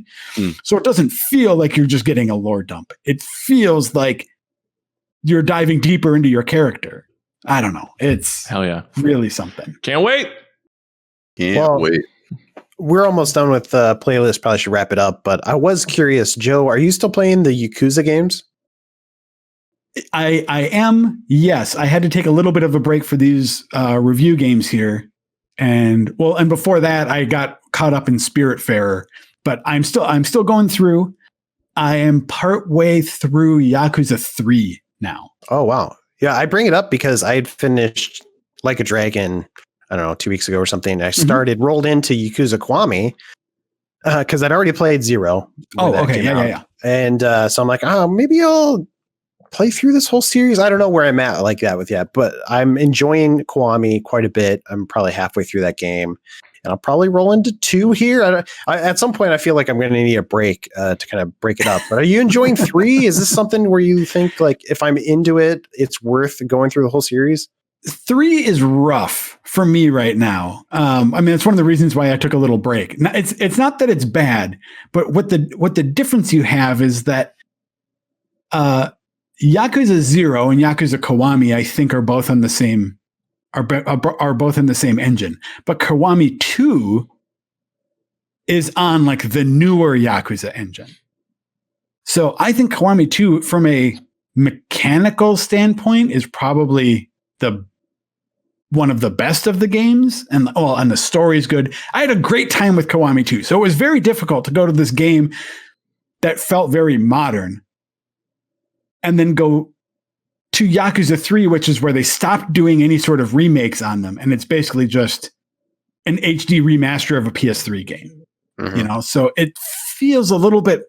So it doesn't feel like you're just getting a lore dump. It feels like you're diving deeper into your character. I don't know. It's hell yeah, really something. Can't wait. Can't wait. We're almost done with the playlist. Probably should wrap it up, but I was curious, Joe, are you still playing the Yakuza games? I am. Yes. I had to take a little bit of a break for these review games here. And before that I got caught up in Spiritfarer, but I'm still going through. I am partway through Yakuza 3 now. Oh, wow. Yeah. I bring it up because I had finished Like a Dragon, I don't know, 2 weeks ago or something. I rolled into Yakuza Kiwami because I'd already played 0. Oh, okay. Yeah. And so I'm like, maybe I'll play through this whole series. I don't know where I'm at like that with yet, but I'm enjoying Kiwami quite a bit. I'm probably halfway through that game, and I'll probably roll into 2 here. At some point, I feel like I'm going to need a break to kind of break it up. But are you enjoying 3? Is this something where you think like if I'm into it, it's worth going through the whole series? 3 is rough for me right now. I mean, it's one of the reasons why I took a little break. It's not that it's bad, but what the difference you have is that Yakuza 0 and Yakuza Kiwami, I think, are both on the same are both in the same engine. But Kiwami 2 is on like the newer Yakuza engine. So I think Kiwami 2, from a mechanical standpoint, is probably one of the best of the games, and the story is good. I had a great time with Kiwami 2, so it was very difficult to go to this game that felt very modern, and then go to Yakuza 3, which is where they stopped doing any sort of remakes on them, and it's basically just an HD remaster of a PS3 game. Mm-hmm. So it feels a little bit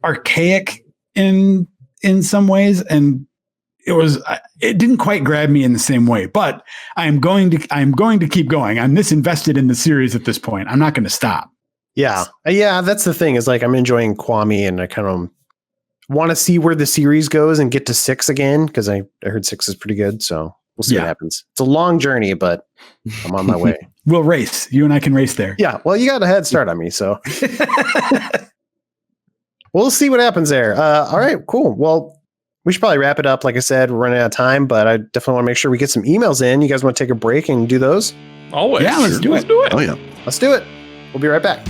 archaic in some ways, and it didn't quite grab me in the same way, but I'm going to keep going. I'm this invested in the series at this point. I'm not going to stop. Yeah. That's the thing, is like, I'm enjoying Kiwami, and I kind of want to see where the series goes and get to 6 again, because I heard 6 is pretty good. So we'll see what happens. It's a long journey, but I'm on my way. We'll race. You and I can race there. Yeah. Well, you got a head start on me, so we'll see what happens there. All right, cool. Well, we should probably wrap it up. Like I said, we're running out of time, but I definitely want to make sure we get some emails in. You guys want to take a break and do those? Always. Yeah, let's do it. Oh, yeah. Let's do it. We'll be right back.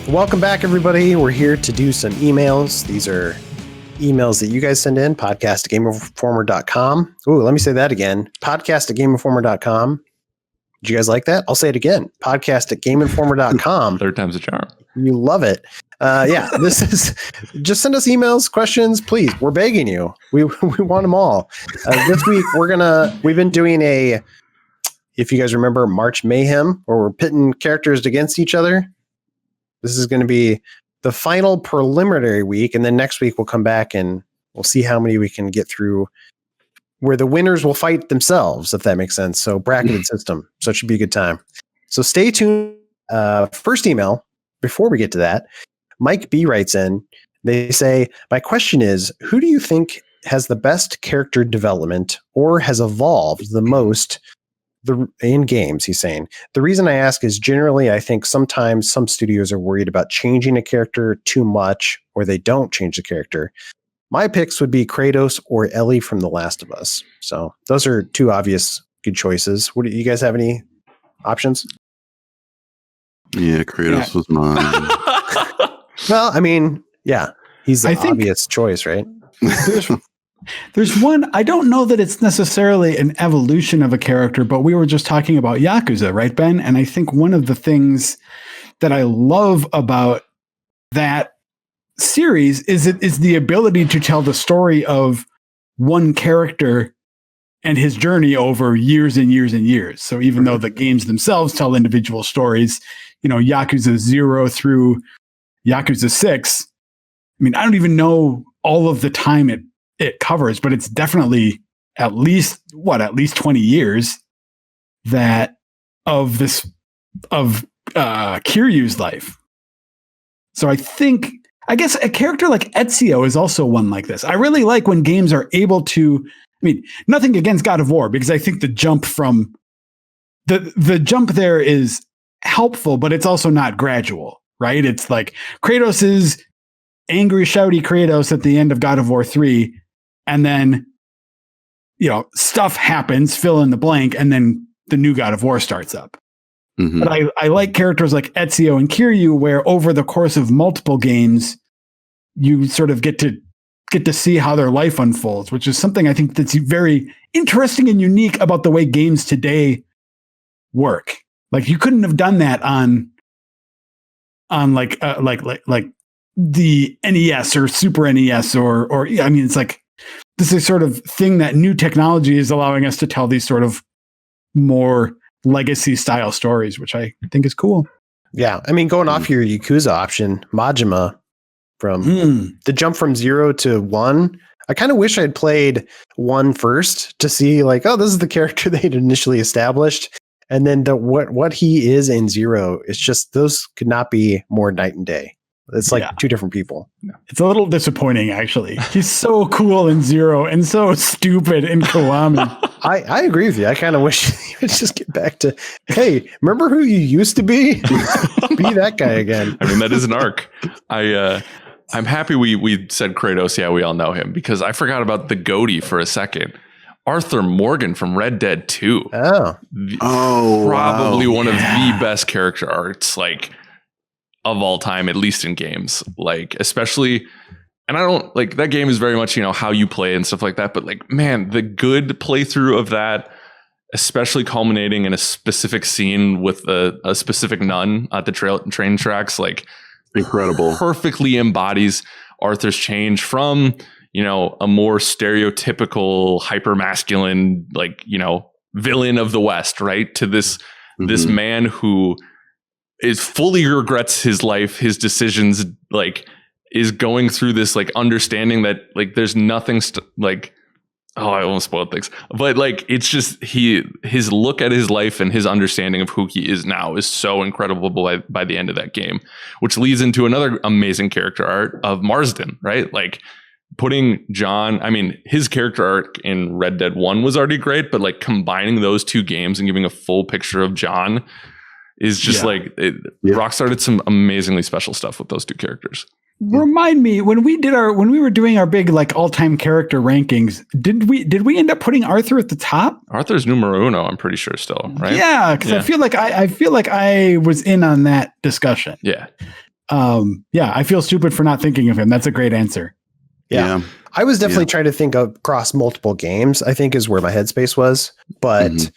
Welcome back, everybody. We're here to do some emails. These are emails that you guys send in, podcast@gameinformer.com. Ooh, let me say that again. Podcast@gameinformer.com. Did you guys like that? I'll say it again. Podcast@gameinformer.com. Third time's a charm. You love it. This is just send us emails, questions, please. We're begging you. We want them all. This week we've been doing if you guys remember, March Mayhem, where we're pitting characters against each other. This is going to be the final preliminary week, and then next week we'll come back and we'll see how many we can get through, where the winners will fight themselves, if that makes sense. So bracketed system. So it should be a good time. So stay tuned. First email, before we get to that, Mike B writes in. They say, my question is, who do you think has the best character development or has evolved the most in games? He's saying. The reason I ask is generally I think sometimes some studios are worried about changing a character too much, or they don't change the character. My picks would be Kratos or Ellie from The Last of Us. So those are two obvious good choices. What do you guys have any options? Yeah, Kratos was mine. Well, I mean, yeah, he's the obvious choice, right? There's one, I don't know that it's necessarily an evolution of a character, but we were just talking about Yakuza, right, Ben? And I think one of the things that I love about that series is the ability to tell the story of one character and his journey over years and years and years. So even though the games themselves tell individual stories, Yakuza 0 through Yakuza 6, I mean, I don't even know all of the time it covers, but it's definitely at least 20 years of Kiryu's life. So I guess a character like Ezio is also one like this. I really like when games are able to, I mean, nothing against God of War, because I think the jump from the jump there is helpful, but it's also not gradual, right? It's like Kratos is angry, shouty Kratos at the end of God of War 3, and then, stuff happens, fill in the blank, and then the new God of War starts up. Mm-hmm. But I like characters like Ezio and Kiryu, where over the course of multiple games, you sort of get to see how their life unfolds, which is something I think that's very interesting and unique about the way games today work. Like, you couldn't have done that on like the NES or Super NES or I mean, it's like, this is sort of thing that new technology is allowing us to tell these sort of more legacy style stories, which I think is cool. Yeah. I mean, going off your Yakuza option, Majima, from the jump from 0 to 1, I kind of wish I'd played 1 first to see like, oh, this is the character they'd initially established. And then what he is in 0, it's just, those could not be more night and day. It's like two different people. It's a little disappointing, actually. He's so cool in Zero and so stupid in Kiwami. I agree with you. I kind of wish he would just get back to, hey, remember who you used to be? Be that guy again. I mean, that is an arc. I'm happy we said Kratos. Yeah, we all know him, because I forgot about the goatee for a second. Arthur Morgan from Red Dead 2. Probably one of the best character arts, like, of all time, at least in games. Like, especially, and I don't like that game is very much, how you play and stuff like that. But like, man, the good playthrough of that, especially culminating in a specific scene with a specific nun at the train tracks, like, incredible, perfectly embodies Arthur's change from, a more stereotypical hyper masculine, like, villain of the West, right, to this man who is fully regrets his life, his decisions, like, is going through this, like, understanding that, like, there's nothing I won't spoil things, but like, it's just his look at his life and his understanding of who he is now is so incredible by the end of that game, which leads into another amazing character art of Marsden, right? Like, putting John, I mean, his character arc in Red Dead 1 was already great, but like combining those two games and giving a full picture of John is just Rockstar did some amazingly special stuff with those two characters. Remind me, when we were doing our big, like, all-time character rankings, did we end up putting Arthur at the top? Arthur's numero uno, I'm pretty sure, still, right? Yeah, because I feel like I was in on that discussion. Yeah. I feel stupid for not thinking of him. That's a great answer. Yeah. I was definitely trying to think of across multiple games, I think, is where my headspace was. But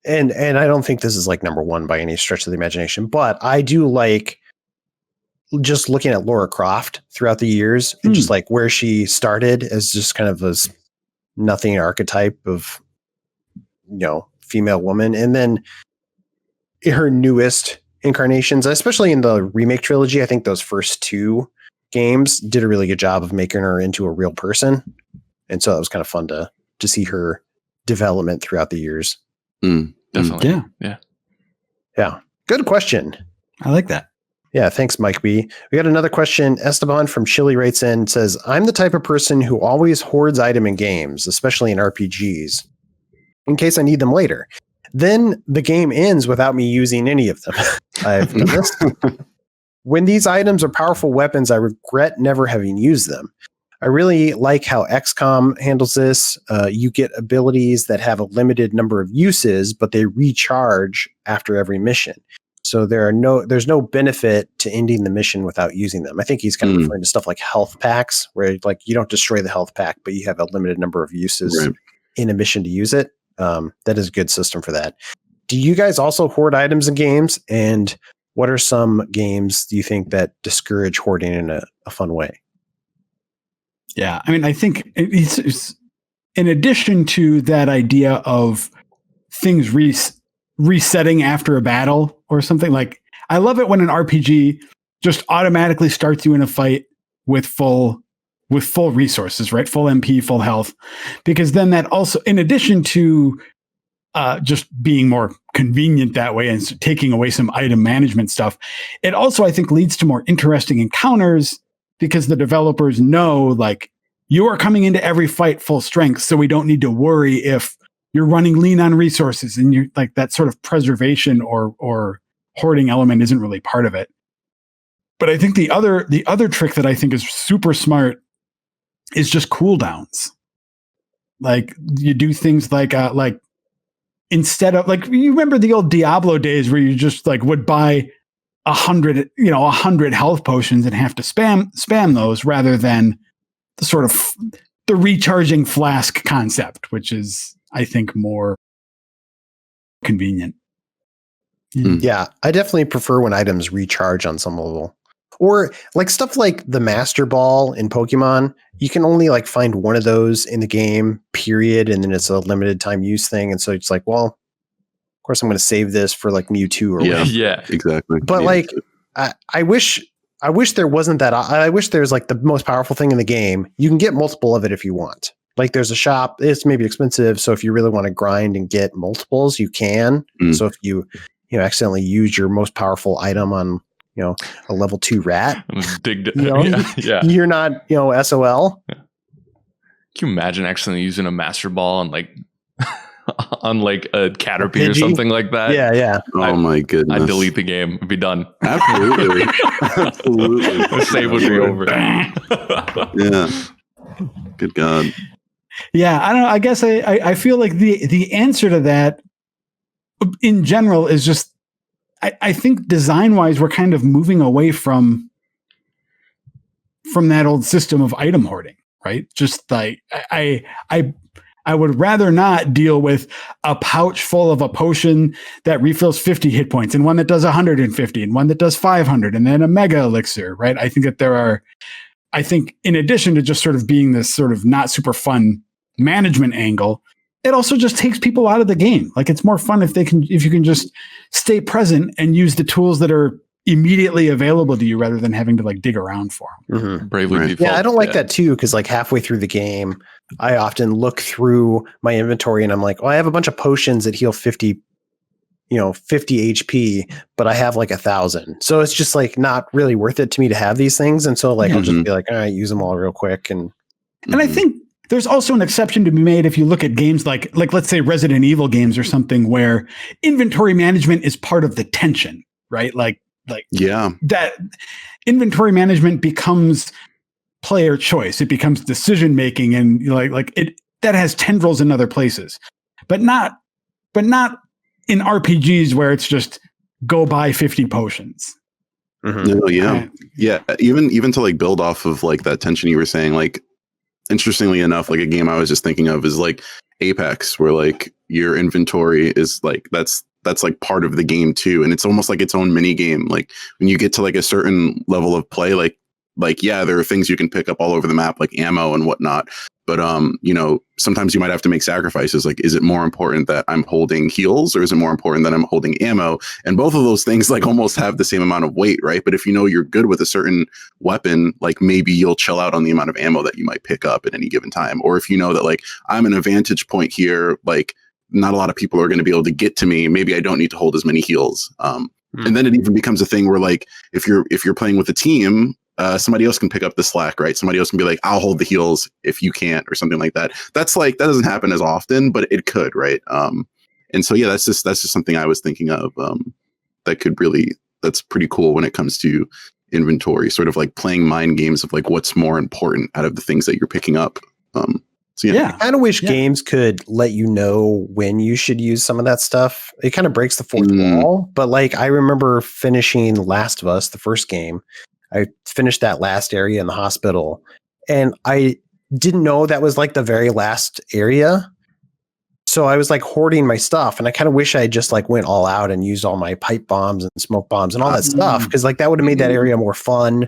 and I don't think this is like number one by any stretch of the imagination, but I do like just looking at Lara Croft throughout the years and just like where she started as just kind of this nothing archetype of, female woman. And then her newest incarnations, especially in the remake trilogy, I think those first two games did a really good job of making her into a real person. And so it was kind of fun to see her development throughout the years. Definitely. Yeah. Good question. I like that. Yeah, thanks, Mike B. We got another question. Esteban from Chile writes in, says, I'm the type of person who always hoards item in games, especially in RPGs, in case I need them later. Then the game ends without me using any of them. I've done this. When these items are powerful weapons, I regret never having used them. I really like how XCOM handles this. You get abilities that have a limited number of uses, but they recharge after every mission. So there's no benefit to ending the mission without using them. I think he's kind of referring to stuff like health packs, where like you don't destroy the health pack, but you have a limited number of uses in a mission to use it. That is a good system for that. Do you guys also hoard items in games? And what are some games do you think that discourage hoarding in a fun way? Yeah, I mean, I think it's in addition to that idea of things resetting after a battle or something, like, I love it when an RPG just automatically starts you in a fight with full resources, right? Full MP, full health, because then that also, in addition to just being more convenient that way and taking away some item management stuff, it also, I think, leads to more interesting encounters, because the developers know, like, you are coming into every fight full strength, so we don't need to worry if you're running lean on resources, and you're like, that sort of preservation or hoarding element isn't really part of it. But I think the other trick that I think is super smart is just cooldowns. Like, you do things like instead of, like, you remember the old Diablo days where you just like would buy 100 health potions and have to spam those, rather than the sort of the recharging flask concept, which is, I think, more convenient. Yeah, I definitely prefer when items recharge on some level. Or like stuff like the Master Ball in Pokemon, you can only like find one of those in the game, period, and then it's a limited time use thing. And so it's like, well, of course I'm going to save this for like Mewtwo or whatever. Yeah, exactly. But like, I wish there wasn't that. I wish there's like the most powerful thing in the game. You can get multiple of it if you want. Like, there's a shop. It's maybe expensive, so if you really want to grind and get multiples, you can. So if you accidentally use your most powerful item on a level 2 rat. Yeah. You're not, SOL. Yeah. Can you imagine accidentally using a master ball on like on like a Caterpie or something like that? Yeah. Oh my goodness. I'd delete the game. It'd be done. Absolutely. Absolutely. The save would be over. Yeah. Good God. Yeah, I don't know. I guess I feel like the answer to that in general is just I think design-wise we're kind of moving away from that old system of item hoarding, right? Just like I would rather not deal with a pouch full of a potion that refills 50 hit points and one that does 150 and one that does 500 and then a mega elixir, right? I think that in addition to just sort of being this sort of not super fun management angle, it also just takes people out of the game. Like it's more fun if you can just stay present and use the tools that are immediately available to you rather than having to like dig around for them. Mm-hmm. Bravely default. Yeah, I don't like that too, because like halfway through the game, I often look through my inventory and I'm like, I have a bunch of potions that heal 50 HP, but I have like 1,000. So it's just like not really worth it to me to have these things. And so like, I'll just be like, all right, use them all real quick. And I think there's also an exception to be made if you look at games like let's say Resident Evil games or something where inventory management is part of the tension, right? Like that inventory management becomes player choice. It becomes decision making, and like it that has tendrils in other places, but not in RPGs where it's just go buy 50 potions. Mm-hmm. No, yeah. Even to like build off of like that tension you were saying, like interestingly enough, like a game I was just thinking of is like Apex, where like your inventory is like that's like part of the game too, and it's almost like its own mini game. Like when you get to like a certain level of play, like yeah, there are things you can pick up all over the map, like ammo and whatnot. But sometimes you might have to make sacrifices. Like, is it more important that I'm holding heals, or is it more important that I'm holding ammo? And both of those things like almost have the same amount of weight, right? But if you know you're good with a certain weapon, like maybe you'll chill out on the amount of ammo that you might pick up at any given time. Or if you know that like I'm an advantage point here, like not a lot of people are going to be able to get to me, maybe I don't need to hold as many heals. And then it even becomes a thing where like if you're playing with a team, somebody else can pick up the slack, right? Somebody else can be like, I'll hold the heals if you can't, or something like that. That's like, that doesn't happen as often, but it could, right? And so, yeah, that's just something I was thinking of that's pretty cool when it comes to inventory, sort of like playing mind games of like what's more important out of the things that you're picking up. So yeah. I kind of wish games could let you know when you should use some of that stuff. It kind of breaks the fourth wall. But like, I remember finishing Last of Us, the first game. I finished that last area in the hospital, and I didn't know that was like the very last area. So I was like hoarding my stuff, and I kind of wish I just like went all out and used all my pipe bombs and smoke bombs and all that stuff, because like that would have made that area more fun.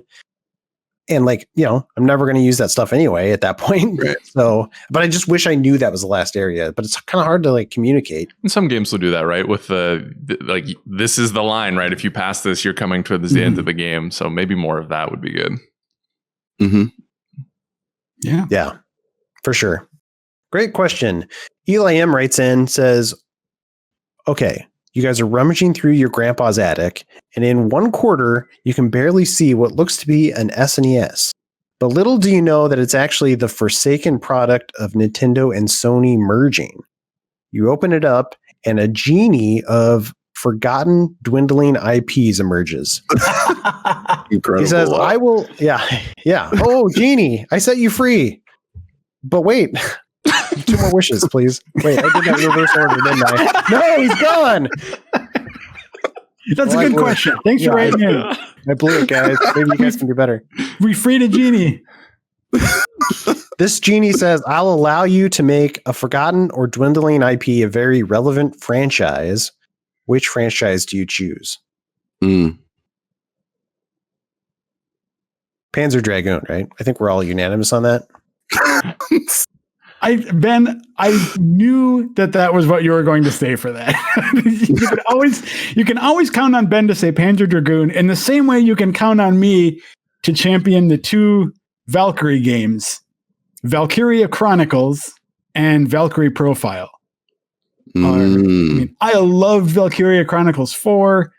And like, I'm never going to use that stuff anyway at that point. Right. So, but I just wish I knew that was the last area, but it's kind of hard to like communicate. And some games will do that, right? With like, this is the line, right? If you pass this, you're coming towards the end of the game. So maybe more of that would be good. Mm-hmm. Yeah. Yeah, for sure. Great question. Eli M writes in, says, okay, you guys are rummaging through your grandpa's attic, and in one quarter, you can barely see what looks to be an SNES. But little do you know that it's actually the forsaken product of Nintendo and Sony merging. You open it up, and a genie of forgotten, dwindling IPs emerges. Incredible. He says, I will... Yeah. Oh, genie, I set you free. But wait... 2 more wishes, please. Wait, I did that in reverse order, didn't I? No, he's gone. That's a good question. Thanks for writing in. I blew it, guys. Maybe you guys can do better. We freed a genie. This genie says, I'll allow you to make a forgotten or dwindling IP a very relevant franchise. Which franchise do you choose? Panzer Dragoon, right? I think we're all unanimous on that. Ben, I knew that was what you were going to say for that. you can always count on Ben to say Panzer Dragoon in the same way you can count on me to champion the 2 Valkyrie games, Valkyria Chronicles and Valkyrie Profile. I loved Valkyria Chronicles 4.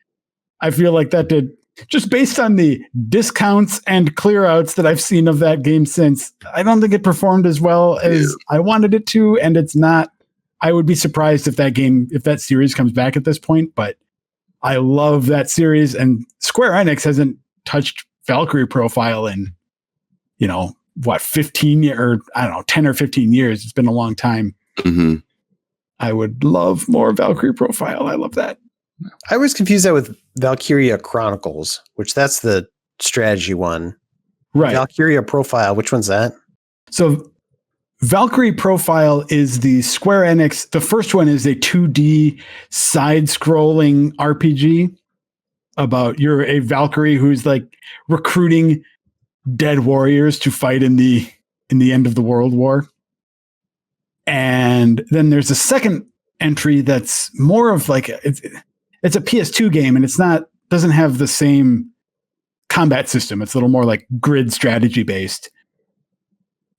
I feel like that did just based on the discounts and clear outs that I've seen of that game since, I don't think it performed as well as I wanted it to. And it's not, I would be surprised if that series comes back at this point, but I love that series, and Square Enix hasn't touched Valkyrie Profile in, 15 years, or I don't know, 10 or 15 years. It's been a long time. Mm-hmm. I would love more Valkyrie Profile. I love that. I was confused that with Valkyria Chronicles, which that's the strategy one. Right. Valkyria Profile, which one's that? So Valkyrie Profile is the Square Enix. The first one is a 2D side-scrolling RPG about you're a Valkyrie who's like recruiting dead warriors to fight in the end of the World War. And then there's a second entry that's more of like it's a PS2 game, and doesn't have the same combat system. It's a little more like grid strategy based.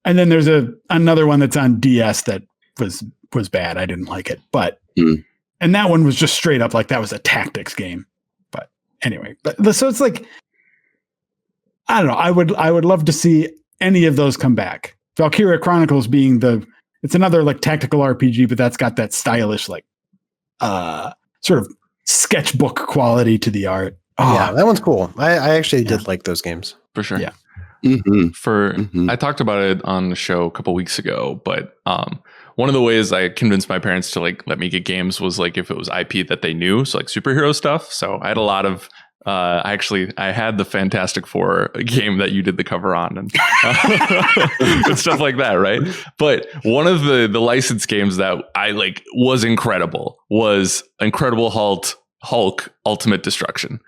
And then there's another one that's on DS that was bad. I didn't like it, and that one was just straight up like that was a tactics game. But anyway, so it's like, I don't know. I would love to see any of those come back. Valkyria Chronicles being it's another like tactical RPG, but that's got that stylish like sort of sketchbook quality to the art. Oh, yeah, that one's cool. I actually did like those games for sure. Yeah. Mm-hmm. I talked about it on the show a couple weeks ago, but one of the ways I convinced my parents to like let me get games was like if it was IP that they knew, so like superhero stuff. So I had a lot of I had the Fantastic Four game that you did the cover on and stuff like that, right? But one of the licensed games that I like was Incredible Hulk Ultimate Destruction.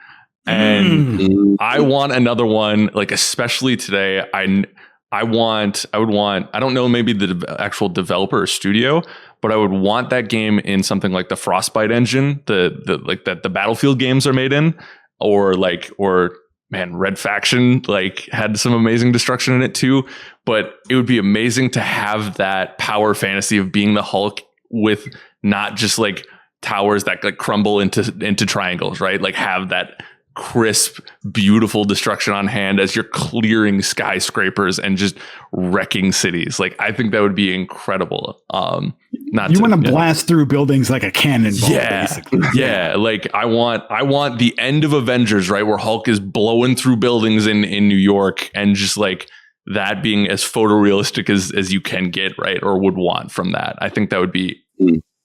And I want another one, like especially today. I would want, I don't know, maybe the actual developer or studio, but I would want that game in something like the Frostbite engine, the Battlefield games are made in, or Red Faction like had some amazing destruction in it too. But it would be amazing to have that power fantasy of being the Hulk with not just like towers that like crumble into triangles, right? Like have that crisp, beautiful destruction on hand as you're clearing skyscrapers and just wrecking cities. Like I think that would be incredible. Want to blast through buildings like a cannonball, basically. Yeah. Like I want the end of Avengers, right, where Hulk is blowing through buildings in New York, and just like that being as photorealistic as you can get, right, or would want from that. I think that would be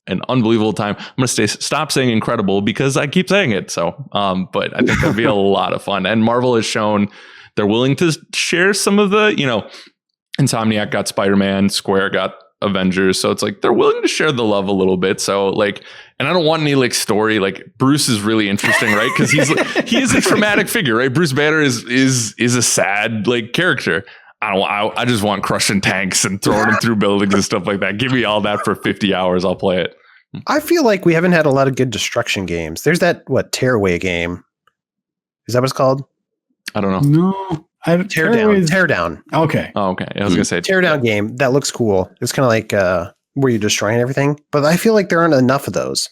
an unbelievable time. I'm going to stop saying incredible because I keep saying it. So, but I think that'd be a lot of fun. And Marvel has shown they're willing to share some of the, Insomniac got Spider-Man, Square got Avengers. So it's like, they're willing to share the love a little bit. So like, and I don't want any like story, like Bruce is really interesting, right? Cause he is a traumatic figure, right? Bruce Banner is a sad like character. I just want crushing tanks and throwing them through buildings and stuff like that. Give me all that for 50 hours. I'll play it. I feel like we haven't had a lot of good destruction games. There's that Tearaway game. Is that what it's called? I don't know. No, Teardown. Okay. Oh, okay. I was gonna say Teardown game that looks cool. It's kind of like where you're destroying everything, but I feel like there aren't enough of those.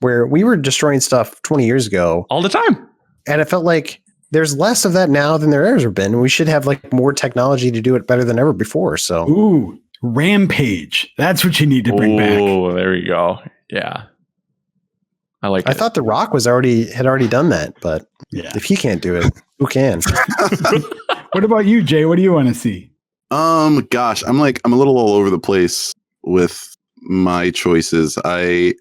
Where we were destroying stuff 20 years ago all the time, and it felt like there's less of that now than there ever been. We should have like more technology to do it better than ever before. So, ooh, Rampage. That's what you need to bring back. Oh, there you go. Yeah. I thought The Rock had already done that, but if he can't do it, who can? What about you, Jay? What do you want to see? Gosh, I'm a little all over the place with my choices. I'm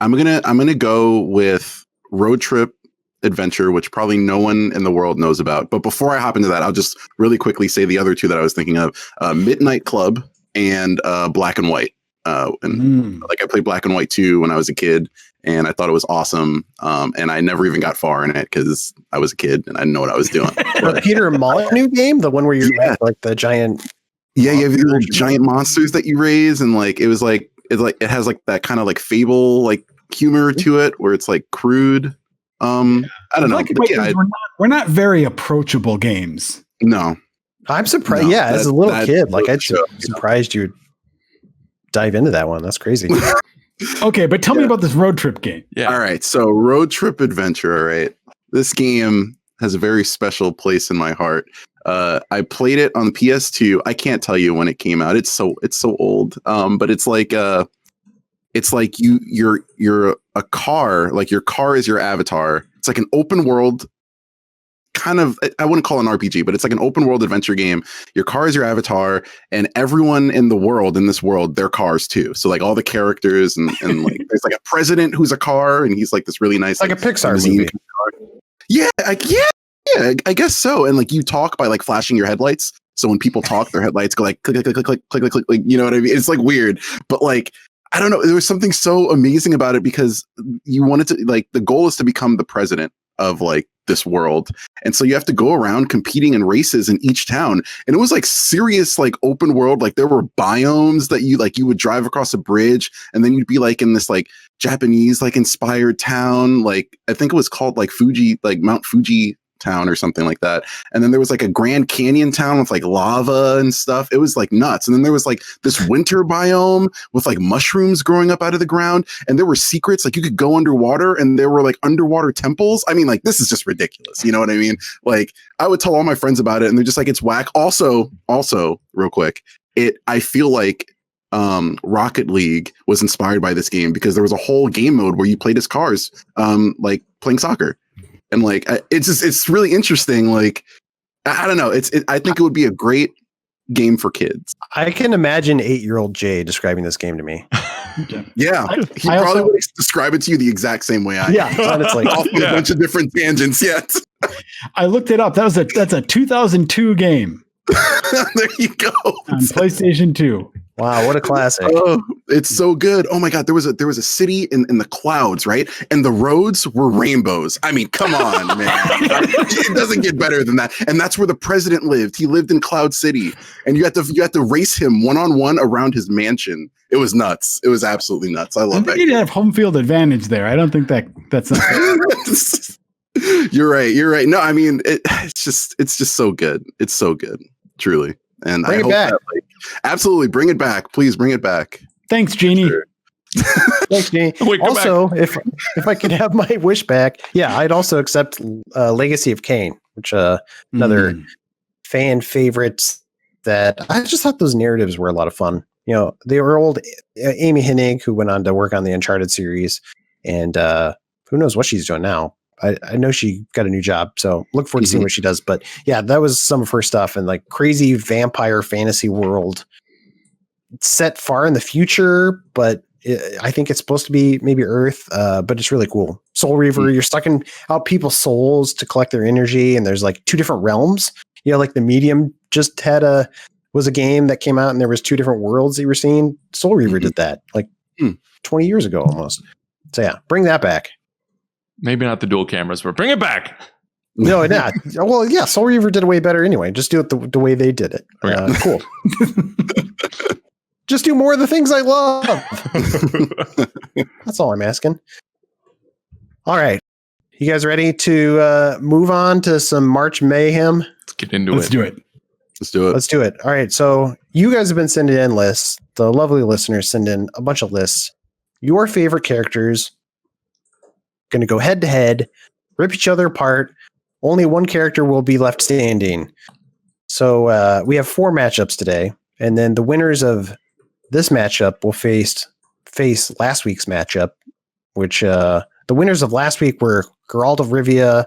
gonna go with Road Trip Adventure, which probably no one in the world knows about. But before I hop into that, I'll just really quickly say the other two that I was thinking of: Midnight Club and Black and White. Like I played Black and White 2 when I was a kid, and I thought it was awesome. And I never even got far in it because I was a kid and I didn't know what I was doing. The Peter Molyneux game, the one where you're like the giant. Yeah, you have these little giant monsters that you raise, and like it has like that kind of like Fable like humor to it, where it's like crude. I don't know. We're not very approachable games. No, I'm surprised. No, as a little kid, like I'm surprised you would dive into that one. That's crazy. Okay, but tell me about this road trip game. Yeah. All right. So Road Trip Adventure. All right. This game has a very special place in my heart. I played it on the PS2. I can't tell you when it came out. It's so old. But it's like you're a car. Like your car is your avatar. It's like an open world kind of, I wouldn't call it an RPG, but it's like an open world adventure game. Your car is your avatar, and everyone in this world, they're cars too. So like all the characters and like there's like a president who's a car, and he's like this really nice, like a Pixar movie. Yeah, I guess so. And like you talk by like flashing your headlights. So when people talk, their headlights go like click, click, click, click, click, click, click, click. You know what I mean? It's like weird, but like I don't know. There was something so amazing about it because you wanted to like the goal is to become the president of like this world, and so you have to go around competing in races in each town. And it was like serious like open world. Like there were biomes that you would drive across a bridge, and then you'd be like in this like Japanese like inspired town. Like I think it was called like Fuji, like Mount Fuji town or something like that. And then there was like a Grand Canyon town with like lava and stuff. It was like nuts. And then there was like this winter biome with like mushrooms growing up out of the ground. And there were secrets, like you could go underwater and there were like underwater temples. I mean, like this is just ridiculous. You know what I mean? Like I would tell all my friends about it and they're just like, it's whack. Also real quick, I feel like Rocket League was inspired by this game because there was a whole game mode where you played as cars, like playing soccer. And like, it's really interesting. Like, I don't know. I think it would be a great game for kids. I can imagine 8-year-old Jay describing this game to me. Yeah. He probably would describe it to you the exact same way I am. Yeah. Honestly. Off a bunch of different tangents yet. I looked it up. That's a 2002 game. There you go. On PlayStation 2. Wow, what a classic. Oh, it's so good. Oh my God. There was a city in the clouds, right? And the roads were rainbows. I mean, come on, man. It doesn't get better than that. And that's where the president lived. He lived in Cloud City. And you had to race him one-on-one around his mansion. It was nuts. It was absolutely nuts. I love that. You'd have home field advantage there. I don't think that's not You're right. No, I mean it's just so good. It's so good. Truly. And bring I hope back. that, like, absolutely bring it back. Please bring it back. Thanks, Jeannie. Sure. Thanks, Jeannie. Also, if I could have my wish back, yeah, I'd also accept Legacy of Kain, which another fan favorites that I just thought those narratives were a lot of fun. You know, they were old Amy Hennig, who went on to work on the Uncharted series, and who knows what she's doing now. I know she got a new job, so look forward to seeing what she does. But yeah, that was some of her stuff, and like crazy vampire fantasy world set far in the future, but I think it's supposed to be maybe Earth, but it's really cool. Soul Reaver, you're sucking out people's souls to collect their energy, and there's like 2 different realms. You know, like the Medium just was a game that came out, and there was 2 different worlds that you were seeing. Soul Reaver did that like 20 years ago almost. So yeah, bring that back. Maybe not the dual cameras, but bring it back. No, not. Well, yeah, Soul Reaver did it way better anyway. Just do it the way they did it. Cool. Just do more of the things I love. That's all I'm asking. All right. You guys ready to move on to some March Mayhem? Let's get into Let's do it. Let's do it. All right. So you guys have been sending in lists. The lovely listeners send in a bunch of lists. Your favorite characters. Going to go head to head, rip each other apart. Only one character will be left standing. So we have 4 matchups today, and then the winners of this matchup will face last week's matchup, which the winners of last week were Geralt of Rivia.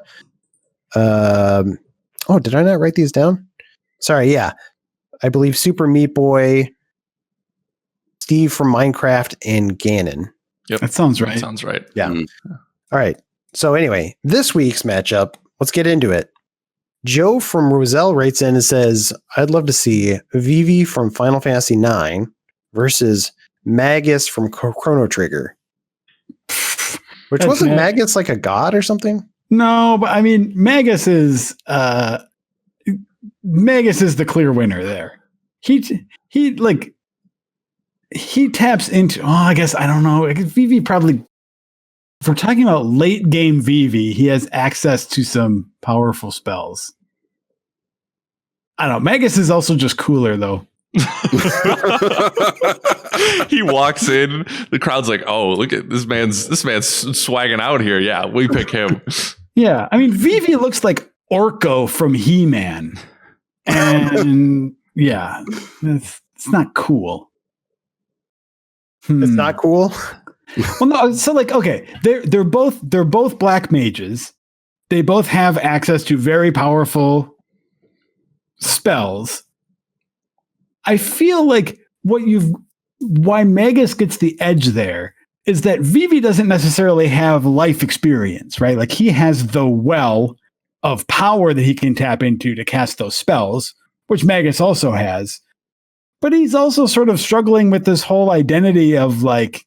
Did I not write these down? Sorry, yeah. I believe Super Meat Boy, Steve from Minecraft, and Ganon. Yep. That sounds right. Yeah. All right. So anyway, this week's matchup, let's get into it. Joe from Roselle writes in and says, I'd love to see Vivi from Final Fantasy IX versus Magus from Chrono Trigger. Which wasn't Magus like a god or something? No, but I mean, Magus is the clear winner there. He taps into, I guess, I don't know. Vivi probably, if we're talking about late game Vivi, he has access to some powerful spells. I don't know. Magus is also just cooler though. He walks in, the crowd's like, oh, look at this man's swagging out here. Yeah, we pick him. Yeah, I mean, Vivi looks like Orko from He-Man, and yeah, it's not cool. It's not cool. Well, no. So, like, okay, they're both black mages. They both have access to very powerful spells. I feel like why Magus gets the edge there is that Vivi doesn't necessarily have life experience, right? Like, he has the well of power that he can tap into to cast those spells, which Magus also has. But he's also sort of struggling with this whole identity of like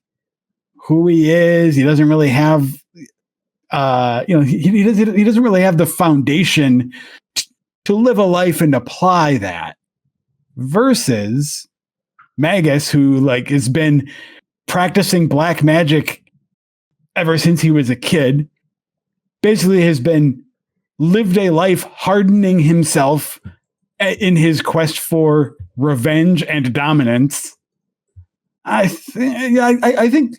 who he is. He doesn't really have, he doesn't really have the foundation to live a life and apply that. Versus Magus, who like has been practicing black magic ever since he was a kid, basically has been lived a life hardening himself in his quest for revenge and dominance. I think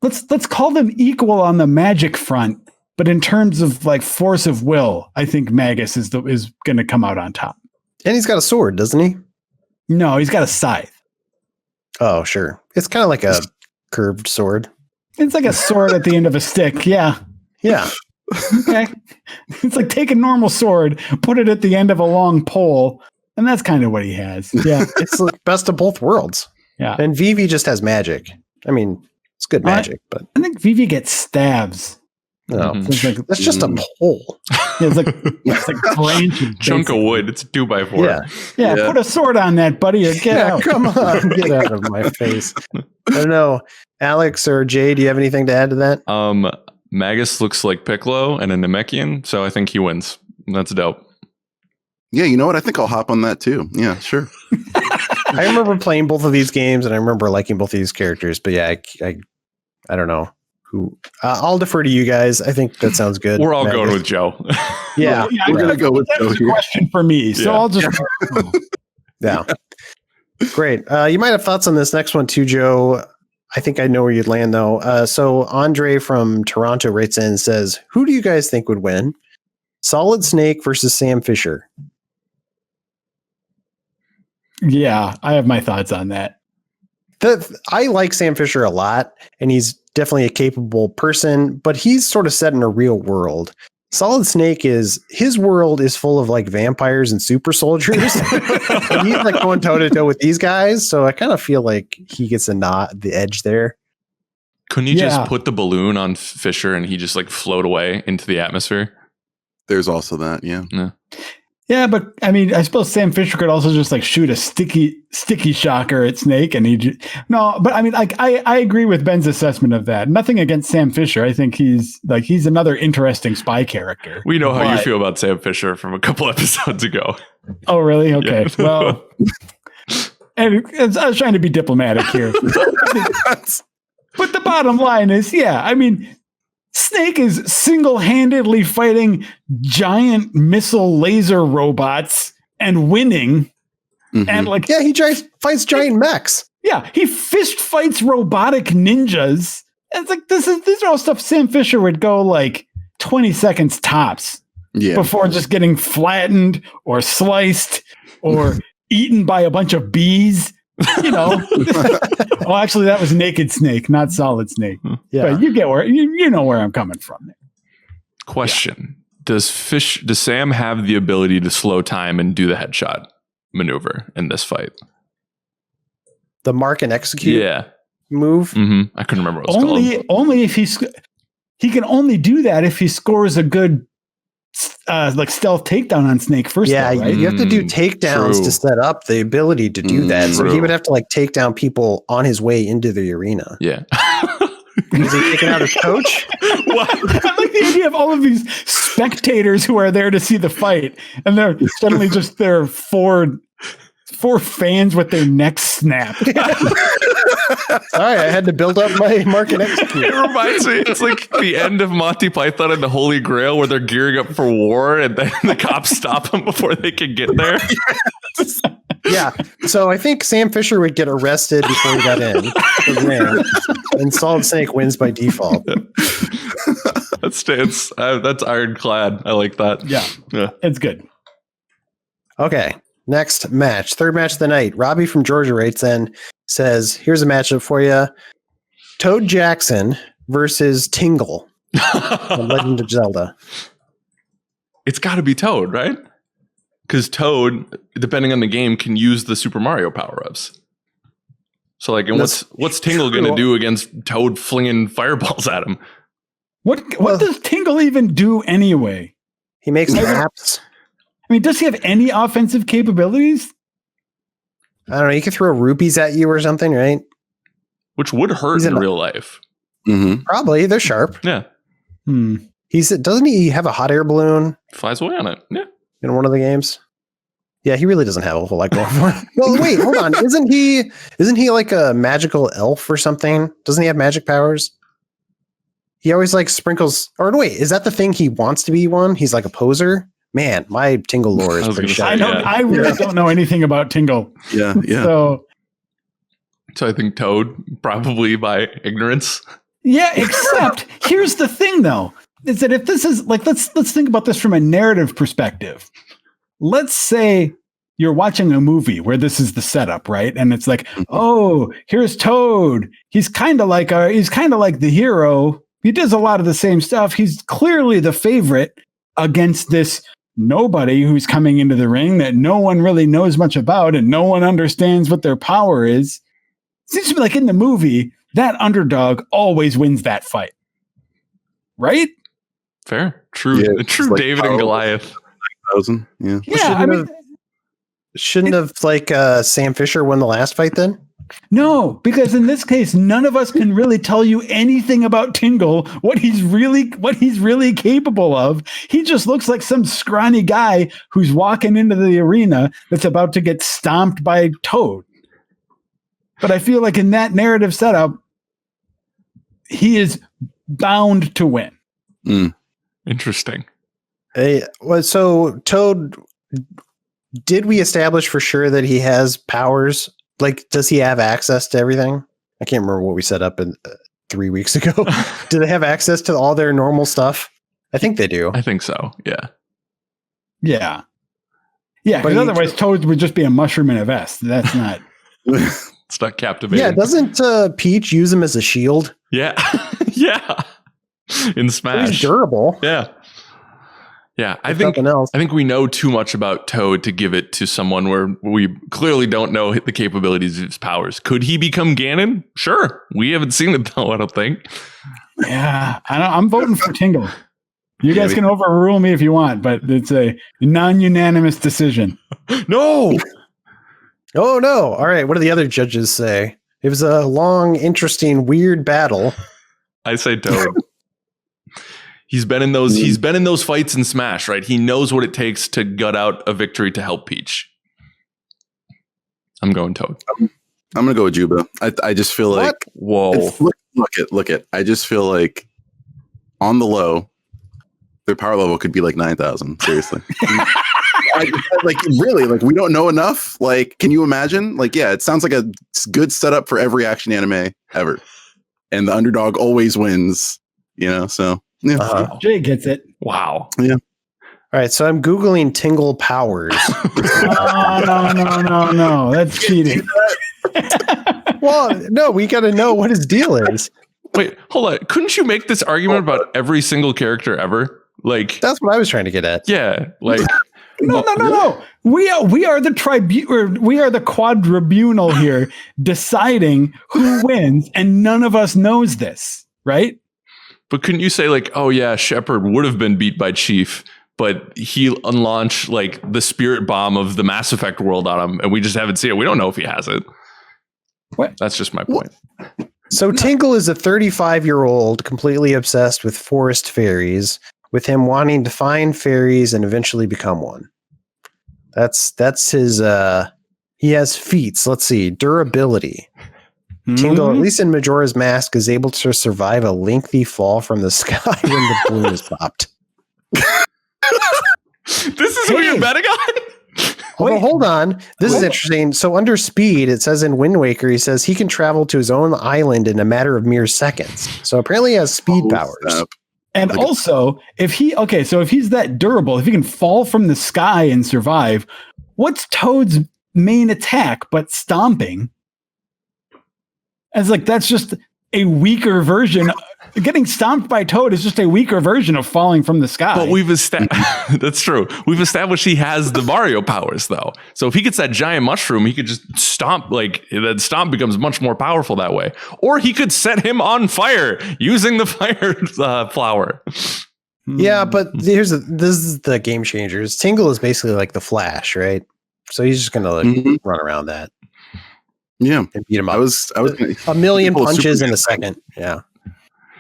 let's call them equal on the magic front, but in terms of like force of will, I think Magus is going to come out on top. And he's got a sword, doesn't he? No, he's got a scythe. Oh, sure. It's kind of like a curved sword. It's like a sword at the end of a stick. Yeah. Yeah. Okay. It's like take a normal sword, put it at the end of a long pole, and that's kind of what he has. Yeah. It's the best of both worlds. Yeah. And Vivi just has magic. I mean, it's good magic, but I think Vivi gets stabs. No, like, that's just a pole. Yeah, it's like branch chunk of wood. It's a 2x4. Yeah. Put a sword on that, buddy, or get out. Come on, get out of my face. I don't know, Alex or Jay. Do you have anything to add to that? Magus looks like Piccolo and a Namekian, so I think he wins. That's dope. Yeah, you know what? I think I'll hop on that too. Yeah, sure. I remember playing both of these games, and I remember liking both of these characters. But yeah, I don't know. I'll defer to you guys. I think that sounds good. We're all going with Joe. Yeah, I'm going to go with Joe here. Question for me, so I'll just. Yeah, great. You might have thoughts on this next one too, Joe. I think I know where you'd land though. So Andre from Toronto writes in and says, "Who do you guys think would win? Solid Snake versus Sam Fisher?" Yeah, I have my thoughts on that. I like Sam Fisher a lot, and he's definitely a capable person, but he's sort of set in a real world. Solid Snake his world is full of like vampires and super soldiers. And he's like going toe to toe with these guys. So I kind of feel like he gets the edge there. Couldn't you just put the balloon on Fisher and he just like float away into the atmosphere? There's also that. Yeah. Yeah, but I mean, I suppose Sam Fisher could also just like shoot a sticky shocker at Snake, and but I mean, like I agree with Ben's assessment of that. Nothing against Sam Fisher. I think he's another interesting spy character. We know how you feel about Sam Fisher from a couple episodes ago. Oh, really? Okay. Yeah. Well, and I was trying to be diplomatic here, but the bottom line is, I mean. Snake is single-handedly fighting giant missile laser robots and winning. Mm-hmm. And he fights giant mechs. Yeah, he fist fights robotic ninjas. It's like these are all stuff Sam Fisher would go like 20 seconds tops before just getting flattened or sliced or eaten by a bunch of bees. You know, well, actually, that was Naked Snake, not Solid Snake. Yeah, but you get where you know where I'm coming from. Question: Does Sam have the ability to slow time and do the headshot maneuver in this fight? The mark and execute move. Mm-hmm. I couldn't remember what it was called. Only if he can only do that if he scores a good. Like stealth takedown on Snake first. Yeah, though, right? You have to do takedowns to set up the ability to do that. So he would have to like take down people on his way into the arena. Yeah. Is he taking out his coach? I like the idea of all of these spectators who are there to see the fight, and they're suddenly just four fans with their necks snapped. Sorry, I had to build up my mark and execute. It reminds me, it's like the end of Monty Python and the Holy Grail where they're gearing up for war and then the cops stop them before they can get there. Yeah, so I think Sam Fisher would get arrested before he got in the ring, and Solid Snake wins by default. That's ironclad. I like that. Yeah, it's good. Okay, next match, third match of the night. Robbie from Georgia writes in, says, "Here's a matchup for you: Toad Jackson versus Tingle from Legend of Zelda." It's got to be Toad, right? Because Toad, depending on the game, can use the Super Mario power-ups. So, like, and what's Tingle going to do against Toad flinging fireballs at him? What does Tingle even do anyway? He makes maps. I mean, does he have any offensive capabilities? I don't know. He could throw rupees at you or something, right? Which would hurt in real life. Mm-hmm. Probably. They're sharp. Yeah. Doesn't he have a hot air balloon? Flies away on it. Yeah. In one of the games. Yeah, he really doesn't have a whole lot going for him. Well, wait, hold on. Isn't he like a magical elf or something? Doesn't he have magic powers? He always like sprinkles. Or wait, is that the thing he wants to be one? He's like a poser? Man, my Tingle lore is pretty shallow. I really don't know anything about Tingle. Yeah. So I think Toad, probably by ignorance. Yeah, except here's the thing though, is that if this is like, let's think about this from a narrative perspective. Let's say you're watching a movie where this is the setup, right? And it's like, oh, here's Toad. He's kind of like the hero. He does a lot of the same stuff. He's clearly the favorite against this nobody who's coming into the ring that no one really knows much about and no one understands what their power is. It seems to be like in the movie, that underdog always wins that fight. Right? Fair. True. Yeah, true like David and Goliath. Yeah. Yeah. Shouldn't have like Sam Fisher won the last fight then? No, because in this case, none of us can really tell you anything about Tingle, what he's really capable of. He just looks like some scrawny guy who's walking into the arena that's about to get stomped by Toad. But I feel like in that narrative setup, he is bound to win. Interesting. So Toad, did we establish for sure that he has powers? Like, does he have access to everything? I can't remember what we set up in 3 weeks ago. Do they have access to all their normal stuff? I think they do. I think so. Yeah. Yeah. Yeah. Because otherwise, Toad would just be a mushroom in a vest. That's not. It's not captivating. Yeah. Doesn't Peach use him as a shield? Yeah. Yeah. In Smash. He's durable. Yeah. Yeah, I think we know too much about Toad to give it to someone where we clearly don't know the capabilities of his powers. Could he become Ganon? Sure. We haven't seen it though, I don't think. Yeah, I'm voting for Tingle. You guys can overrule me if you want, but it's a non-unanimous decision. No. Oh no. All right. What do the other judges say? It was a long, interesting, weird battle. I say Toad. He's been in those fights in Smash, right? He knows what it takes to gut out a victory to help Peach. I'm going Toad. I'm gonna go with Juba. I just feel like whoa. Look it. I just feel like on the low, their power level could be like 9,000. Seriously. Really, we don't know enough. Like, can you imagine? Like, yeah, it sounds like a good setup for every action anime ever. And the underdog always wins, so yeah. Jay gets it. Wow. Yeah. All right, so I'm Googling Tingle powers. No. That's cheating. Well, no, we got to know what his deal is. Wait, hold on. Couldn't you make this argument about every single character ever? Like, that's what I was trying to get at. Yeah, like no. We are the quadribunal here deciding who wins, and none of us knows this, right? But couldn't you say like, oh yeah, Shepard would have been beat by Chief, but he unlaunched like the spirit bomb of the Mass Effect world on him, and we just haven't seen it. We don't know if he has it. What? That's just my point. So Tingle is a 35-year-old completely obsessed with forest fairies, with him wanting to find fairies and eventually become one. That's his he has feats. Let's see. Durability. Tingle, at least in Majora's Mask, is able to survive a lengthy fall from the sky when the balloon is popped. This is what you're betting on? Hold on. This is interesting. So under speed, it says in Wind Waker, he says he can travel to his own island in a matter of mere seconds. So apparently he has speed powers. And also, if he's that durable, if he can fall from the sky and survive, what's Toad's main attack but stomping? As like that's just a weaker version. Getting stomped by Toad is just a weaker version of falling from the sky. But that's true. We've established he has the Mario powers, though. So if he gets that giant mushroom, he could just stomp. Like that stomp becomes much more powerful that way. Or he could set him on fire using the fire flower. Yeah, but this is the game changers. Tingle is basically like the Flash, right? So he's just gonna run around that. Yeah, and beat him up. I was a million punches in a second. Yeah.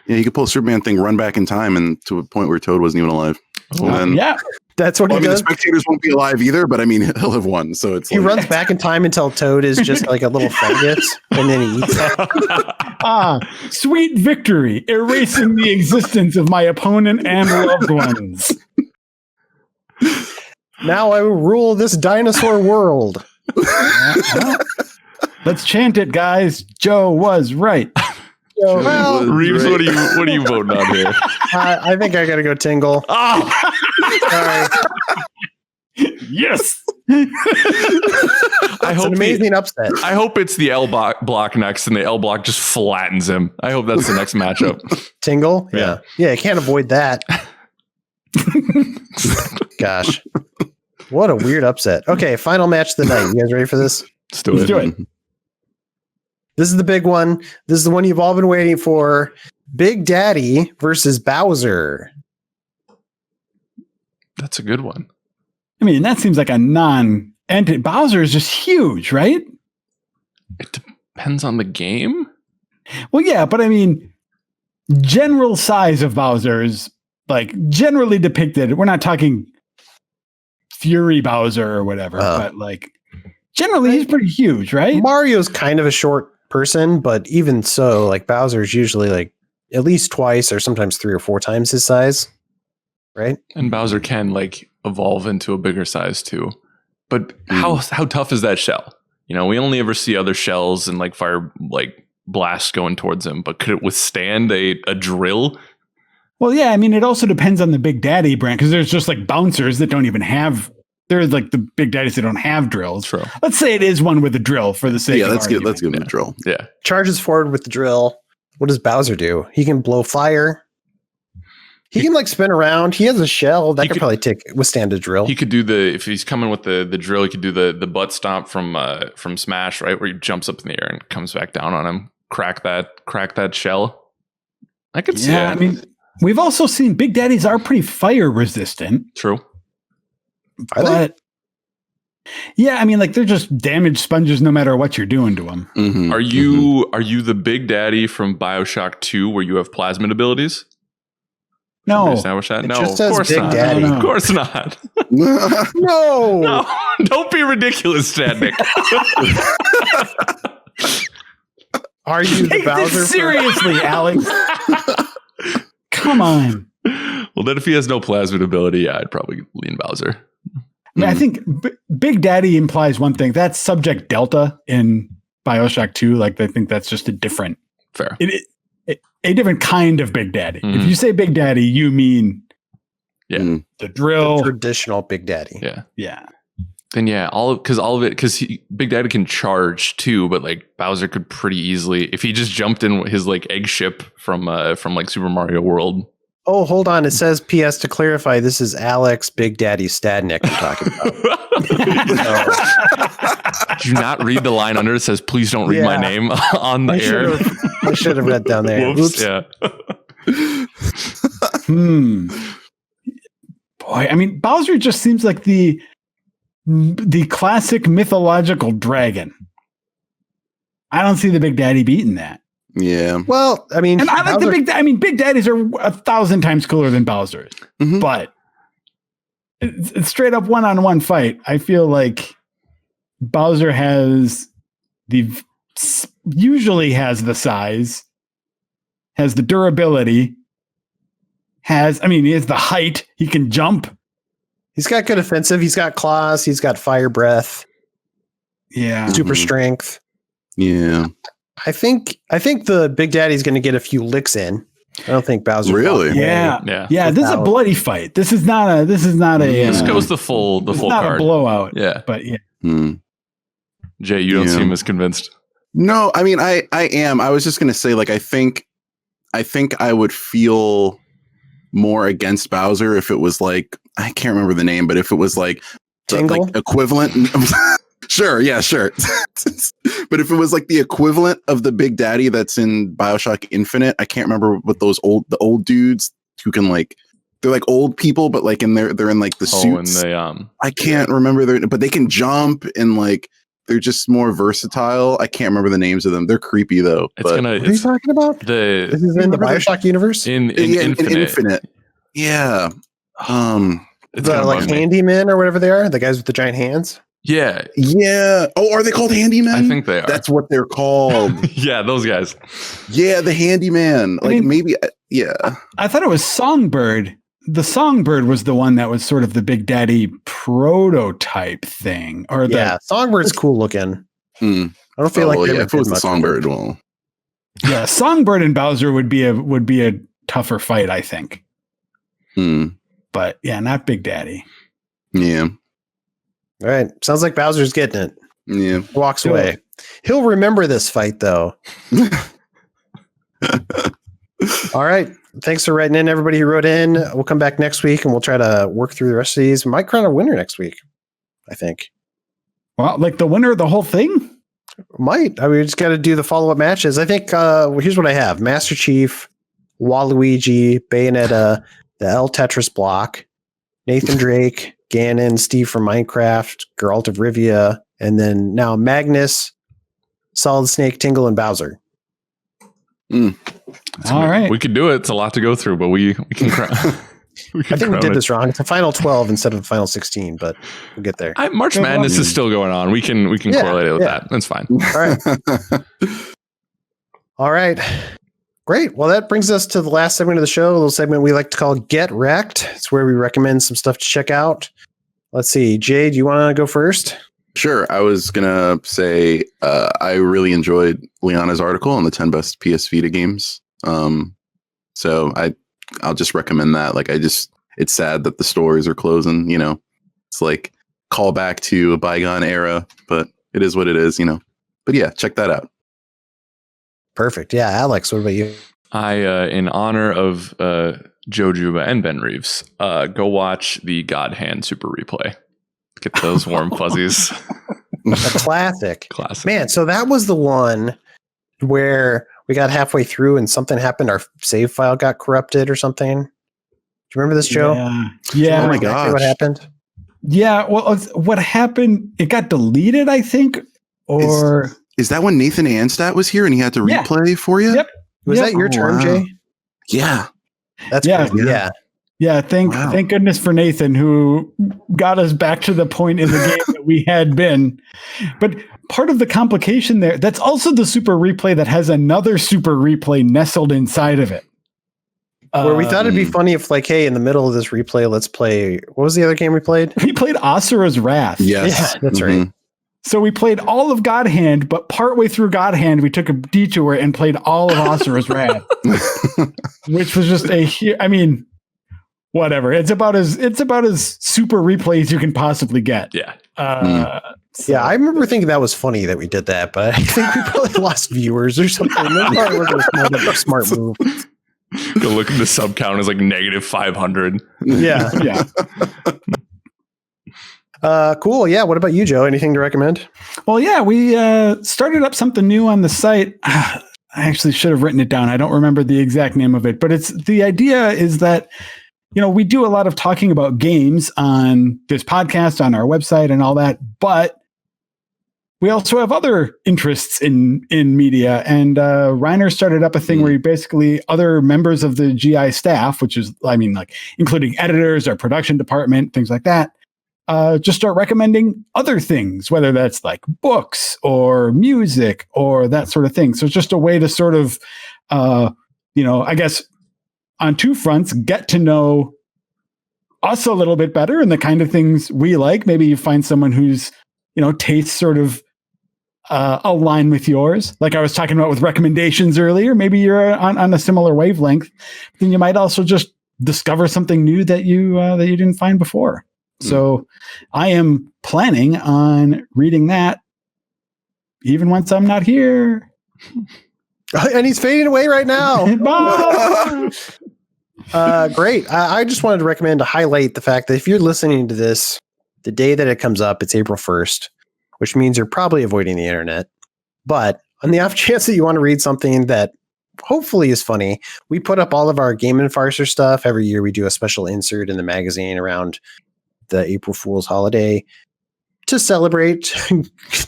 Yeah, he could pull a Superman thing, run back in time, and to a point where Toad wasn't even alive. Yeah, that's what he does. The spectators won't be alive either, but I mean, he'll have won. So he runs back in time until Toad is just like a little fungus, and then he eats it. Sweet victory, erasing the existence of my opponent and loved ones. Now I will rule this dinosaur world. Let's chant it, guys. Joe was right. Well, Reeves, what are you voting on here? I think I gotta go Tingle. Oh, sorry. Yes. I hope an amazing upset. I hope it's the L block next, and the L block just flattens him. I hope that's the next matchup. Tingle, yeah, you can't avoid that. Gosh, what a weird upset. Okay, final match of the night. You guys ready for this? Let's do it. This is the big one. This is the one you've all been waiting for. Big Daddy versus Bowser. That's a good one. I mean, that seems like a non-entity. Bowser is just huge, right? It depends on the game. Well, yeah, but I mean, general size of Bowser is like generally depicted. We're not talking Fury Bowser or whatever, but like generally he's pretty huge, right? Mario's kind of a short person, but even so, like Bowser's usually like at least twice or sometimes 3 or 4 times his size, right? And Bowser can like evolve into a bigger size too. But how tough is that shell? You know, we only ever see other shells and like fire like blasts going towards him, but could it withstand a drill? Well, yeah, I mean, it also depends on the Big Daddy brand, because there's just like bouncers that don't even have. There's like the Big Daddies that don't have drills. True. Let's say it is one with a drill for the sake. Yeah, of let's give him a drill. Yeah, charges forward with the drill. What does Bowser do? He can blow fire. He can like spin around. He has a shell that could probably withstand a drill. He could do if he's coming with the drill, he could do the butt stomp from Smash, right, where he jumps up in the air and comes back down on him. Crack that shell. I could see. Yeah, I mean, we've also seen Big Daddies are pretty fire resistant. True. Are they? Yeah, I mean, like they're just damage sponges no matter what you're doing to them. Mm-hmm. Are you the Big Daddy from BioShock 2 where you have plasmid abilities? No. Establish that? No, of course Big not. Daddy. Of course not. No. Don't be ridiculous, Chadnick. Are you the Bowser? Seriously, Alex. Come on. Well, then if he has no plasmid ability, yeah, I'd probably lean Bowser. I mean, I think Big Daddy implies one thing. That's Subject Delta in BioShock 2. Like, I think that's just a different... Fair. A different kind of Big Daddy. If you say Big Daddy, you mean the drill. The traditional Big Daddy. Yeah. Yeah. Then yeah, all of it, because Big Daddy can charge too, but like Bowser could pretty easily, if he just jumped in his like egg ship from like Super Mario World. Oh, hold on. It says, P.S. to clarify, this is Alex Big Daddy Stadnick I'm talking about. Did you not read the line under? It says, please don't read my name on the air. I should have read down there. Whoops. Oops. Yeah. Boy, I mean, Bowser just seems like the classic mythological dragon. I don't see the Big Daddy beating that. Yeah. Well, I mean, and I like the Big Daddies are 1,000 times cooler than Bowser, but it's straight up one-on-one fight. I feel like Bowser usually has the size, has the durability, he has the height. He can jump. He's got good offensive. He's got claws. He's got fire breath. Yeah. Super strength. Yeah. I think the Big Daddy's going to get a few licks in. I don't think Bowser. Really? Yeah. This is a bloody fight. This is not a. This goes the full not card. A blowout. Yeah, but yeah. Jay, you don't seem as convinced. No, I mean, I am. I was just gonna say, like, I think I would feel more against Bowser if it was like, I can't remember the name, but if it was like the like equivalent. Sure, yeah, sure. But if it was like the equivalent of the Big Daddy that's in BioShock Infinite, I can't remember what the old dudes who can like, they're like old people, but like they're in like the suits. And I can't remember but they can jump and like they're just more versatile. I can't remember the names of them. They're creepy though. What are you talking about? This is in the BioShock universe? In Infinite. Yeah. It's like handymen or whatever they are, the guys with the giant hands. Yeah. Oh, are they called handymen? I think they are. That's what they're called. Yeah, those guys. Yeah, the handyman. Like maybe. Yeah. I thought it was Songbird. The Songbird was the one that was sort of the Big Daddy prototype thing. Songbird's cool looking. I don't feel like if it was the Songbird, well. Yeah, Songbird and Bowser would be a tougher fight, I think. But yeah, not Big Daddy. Yeah. All right. Sounds like Bowser's getting it. Yeah. Walks away. He'll remember this fight, though. All right. Thanks for writing in, everybody who wrote in. We'll come back next week, and we'll try to work through the rest of these. We might crown a winner next week, I think. Well, like the winner of the whole thing? Might. We just got to do the follow-up matches. I think here's what I have. Master Chief, Waluigi, Bayonetta, the L Tetris block, Nathan Drake, Ganon, Steve from Minecraft, Geralt of Rivia, and then now Magnus, Solid Snake, Tingle, and Bowser. All right. We could do it. It's a lot to go through, but we can crown. I think we did this wrong. It's a final 12 instead of a final 16, but we'll get there. March Madness is still going on. We can correlate it with that. That's fine. All right. All right. Great. Well, that brings us to the last segment of the show, a little segment we like to call Get Wrecked. It's where we recommend some stuff to check out. Let's see. Jay, do you want to go first? Sure. I was going to say I really enjoyed Liana's article on the 10 best PS Vita games. So I'll just recommend that. Like, it's sad that the stores are closing, you know. It's like call back to a bygone era, but it is what it is, you know. But yeah, check that out. Perfect. Yeah, Alex, what about you? I, in honor of Joe Juba and Ben Reeves, go watch the God Hand Super Replay. Get those warm fuzzies. A classic. Classic. Man, so that was the one where we got halfway through and something happened. Our save file got corrupted or something. Do you remember this, Joe? Yeah. Oh my gosh. What happened? Yeah. Well, what happened? It got deleted, I think. Or is that when Nathan Anstad was here and he had to replay for you? Yep. Was that your turn, Jay? Yeah. That's crazy. Yeah. Yeah, thank goodness for Nathan, who got us back to the point in the game that we had been. But part of the complication there, that's also the super replay that has another super replay nestled inside of it. Where we thought it'd be funny if, like, hey, in the middle of this replay, let's play. What was the other game we played? We played Asura's Wrath. Yes. Yeah, that's right. So we played all of God Hand, but partway through God Hand, we took a detour and played all of Asura's Wrath, which was just whatever. It's about as super replay as you can possibly get. Yeah. Yeah, I remember thinking that was funny that we did that, but I think we probably lost viewers or something. That probably wasn't a smart move. Go look at the sub count is like -500. Yeah. Yeah. Cool. Yeah. What about you, Joe? Anything to recommend? Well, yeah, we started up something new on the site. I actually should have written it down. I don't remember the exact name of it, but the idea is that, you know, we do a lot of talking about games on this podcast, on our website and all that, but we also have other interests in media. And Reiner started up a thing where basically other members of the GI staff, which is, including editors, our production department, things like that, just start recommending other things, whether that's like books or music or that sort of thing. So it's just a way to sort of, I guess on two fronts, get to know us a little bit better and the kind of things we like. Maybe you find someone whose, tastes sort of align with yours. Like I was talking about with recommendations earlier, maybe you're on a similar wavelength. Then you might also just discover something new that you didn't find before. So I am planning on reading that even once I'm not here. And he's fading away right now. Great. I just wanted to recommend to highlight the fact that if you're listening to this the day that it comes up, it's April 1st, which means you're probably avoiding the internet. But on the off chance that you want to read something that hopefully is funny, we put up all of our Game and Farcer stuff. Every year we do a special insert in the magazine around the April Fool's holiday to celebrate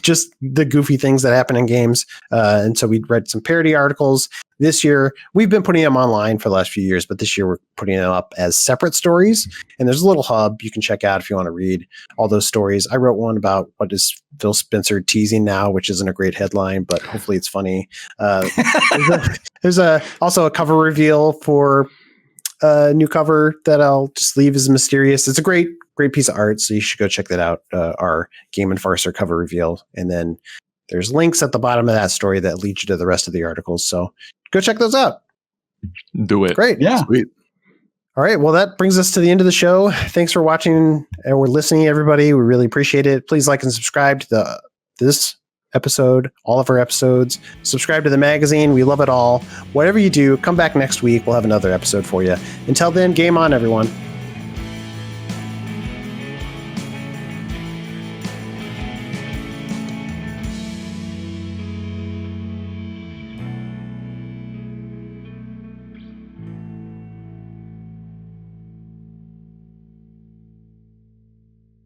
just the goofy things that happen in games. And so we read some parody articles. This year, we've been putting them online for the last few years, but this year we're putting them up as separate stories. And there's a little hub you can check out if you want to read all those stories. I wrote one about what is Phil Spencer teasing now, which isn't a great headline, but hopefully it's funny. There's also a cover reveal for a new cover that I'll just leave as mysterious. It's a great piece of art, so you should go check that out. Our Game and Farcer cover reveal, and then there's links at the bottom of that story that lead you to the rest of the articles. So go check those out. Do it. Great. Yeah. Sweet. All right. Well, that brings us to the end of the show. Thanks for watching and we're listening, everybody. We really appreciate it. Please like and subscribe to this episode, all of our episodes. Subscribe to the magazine. We love it all. Whatever you do, come back next week. We'll have another episode for you. Until then, game on, everyone.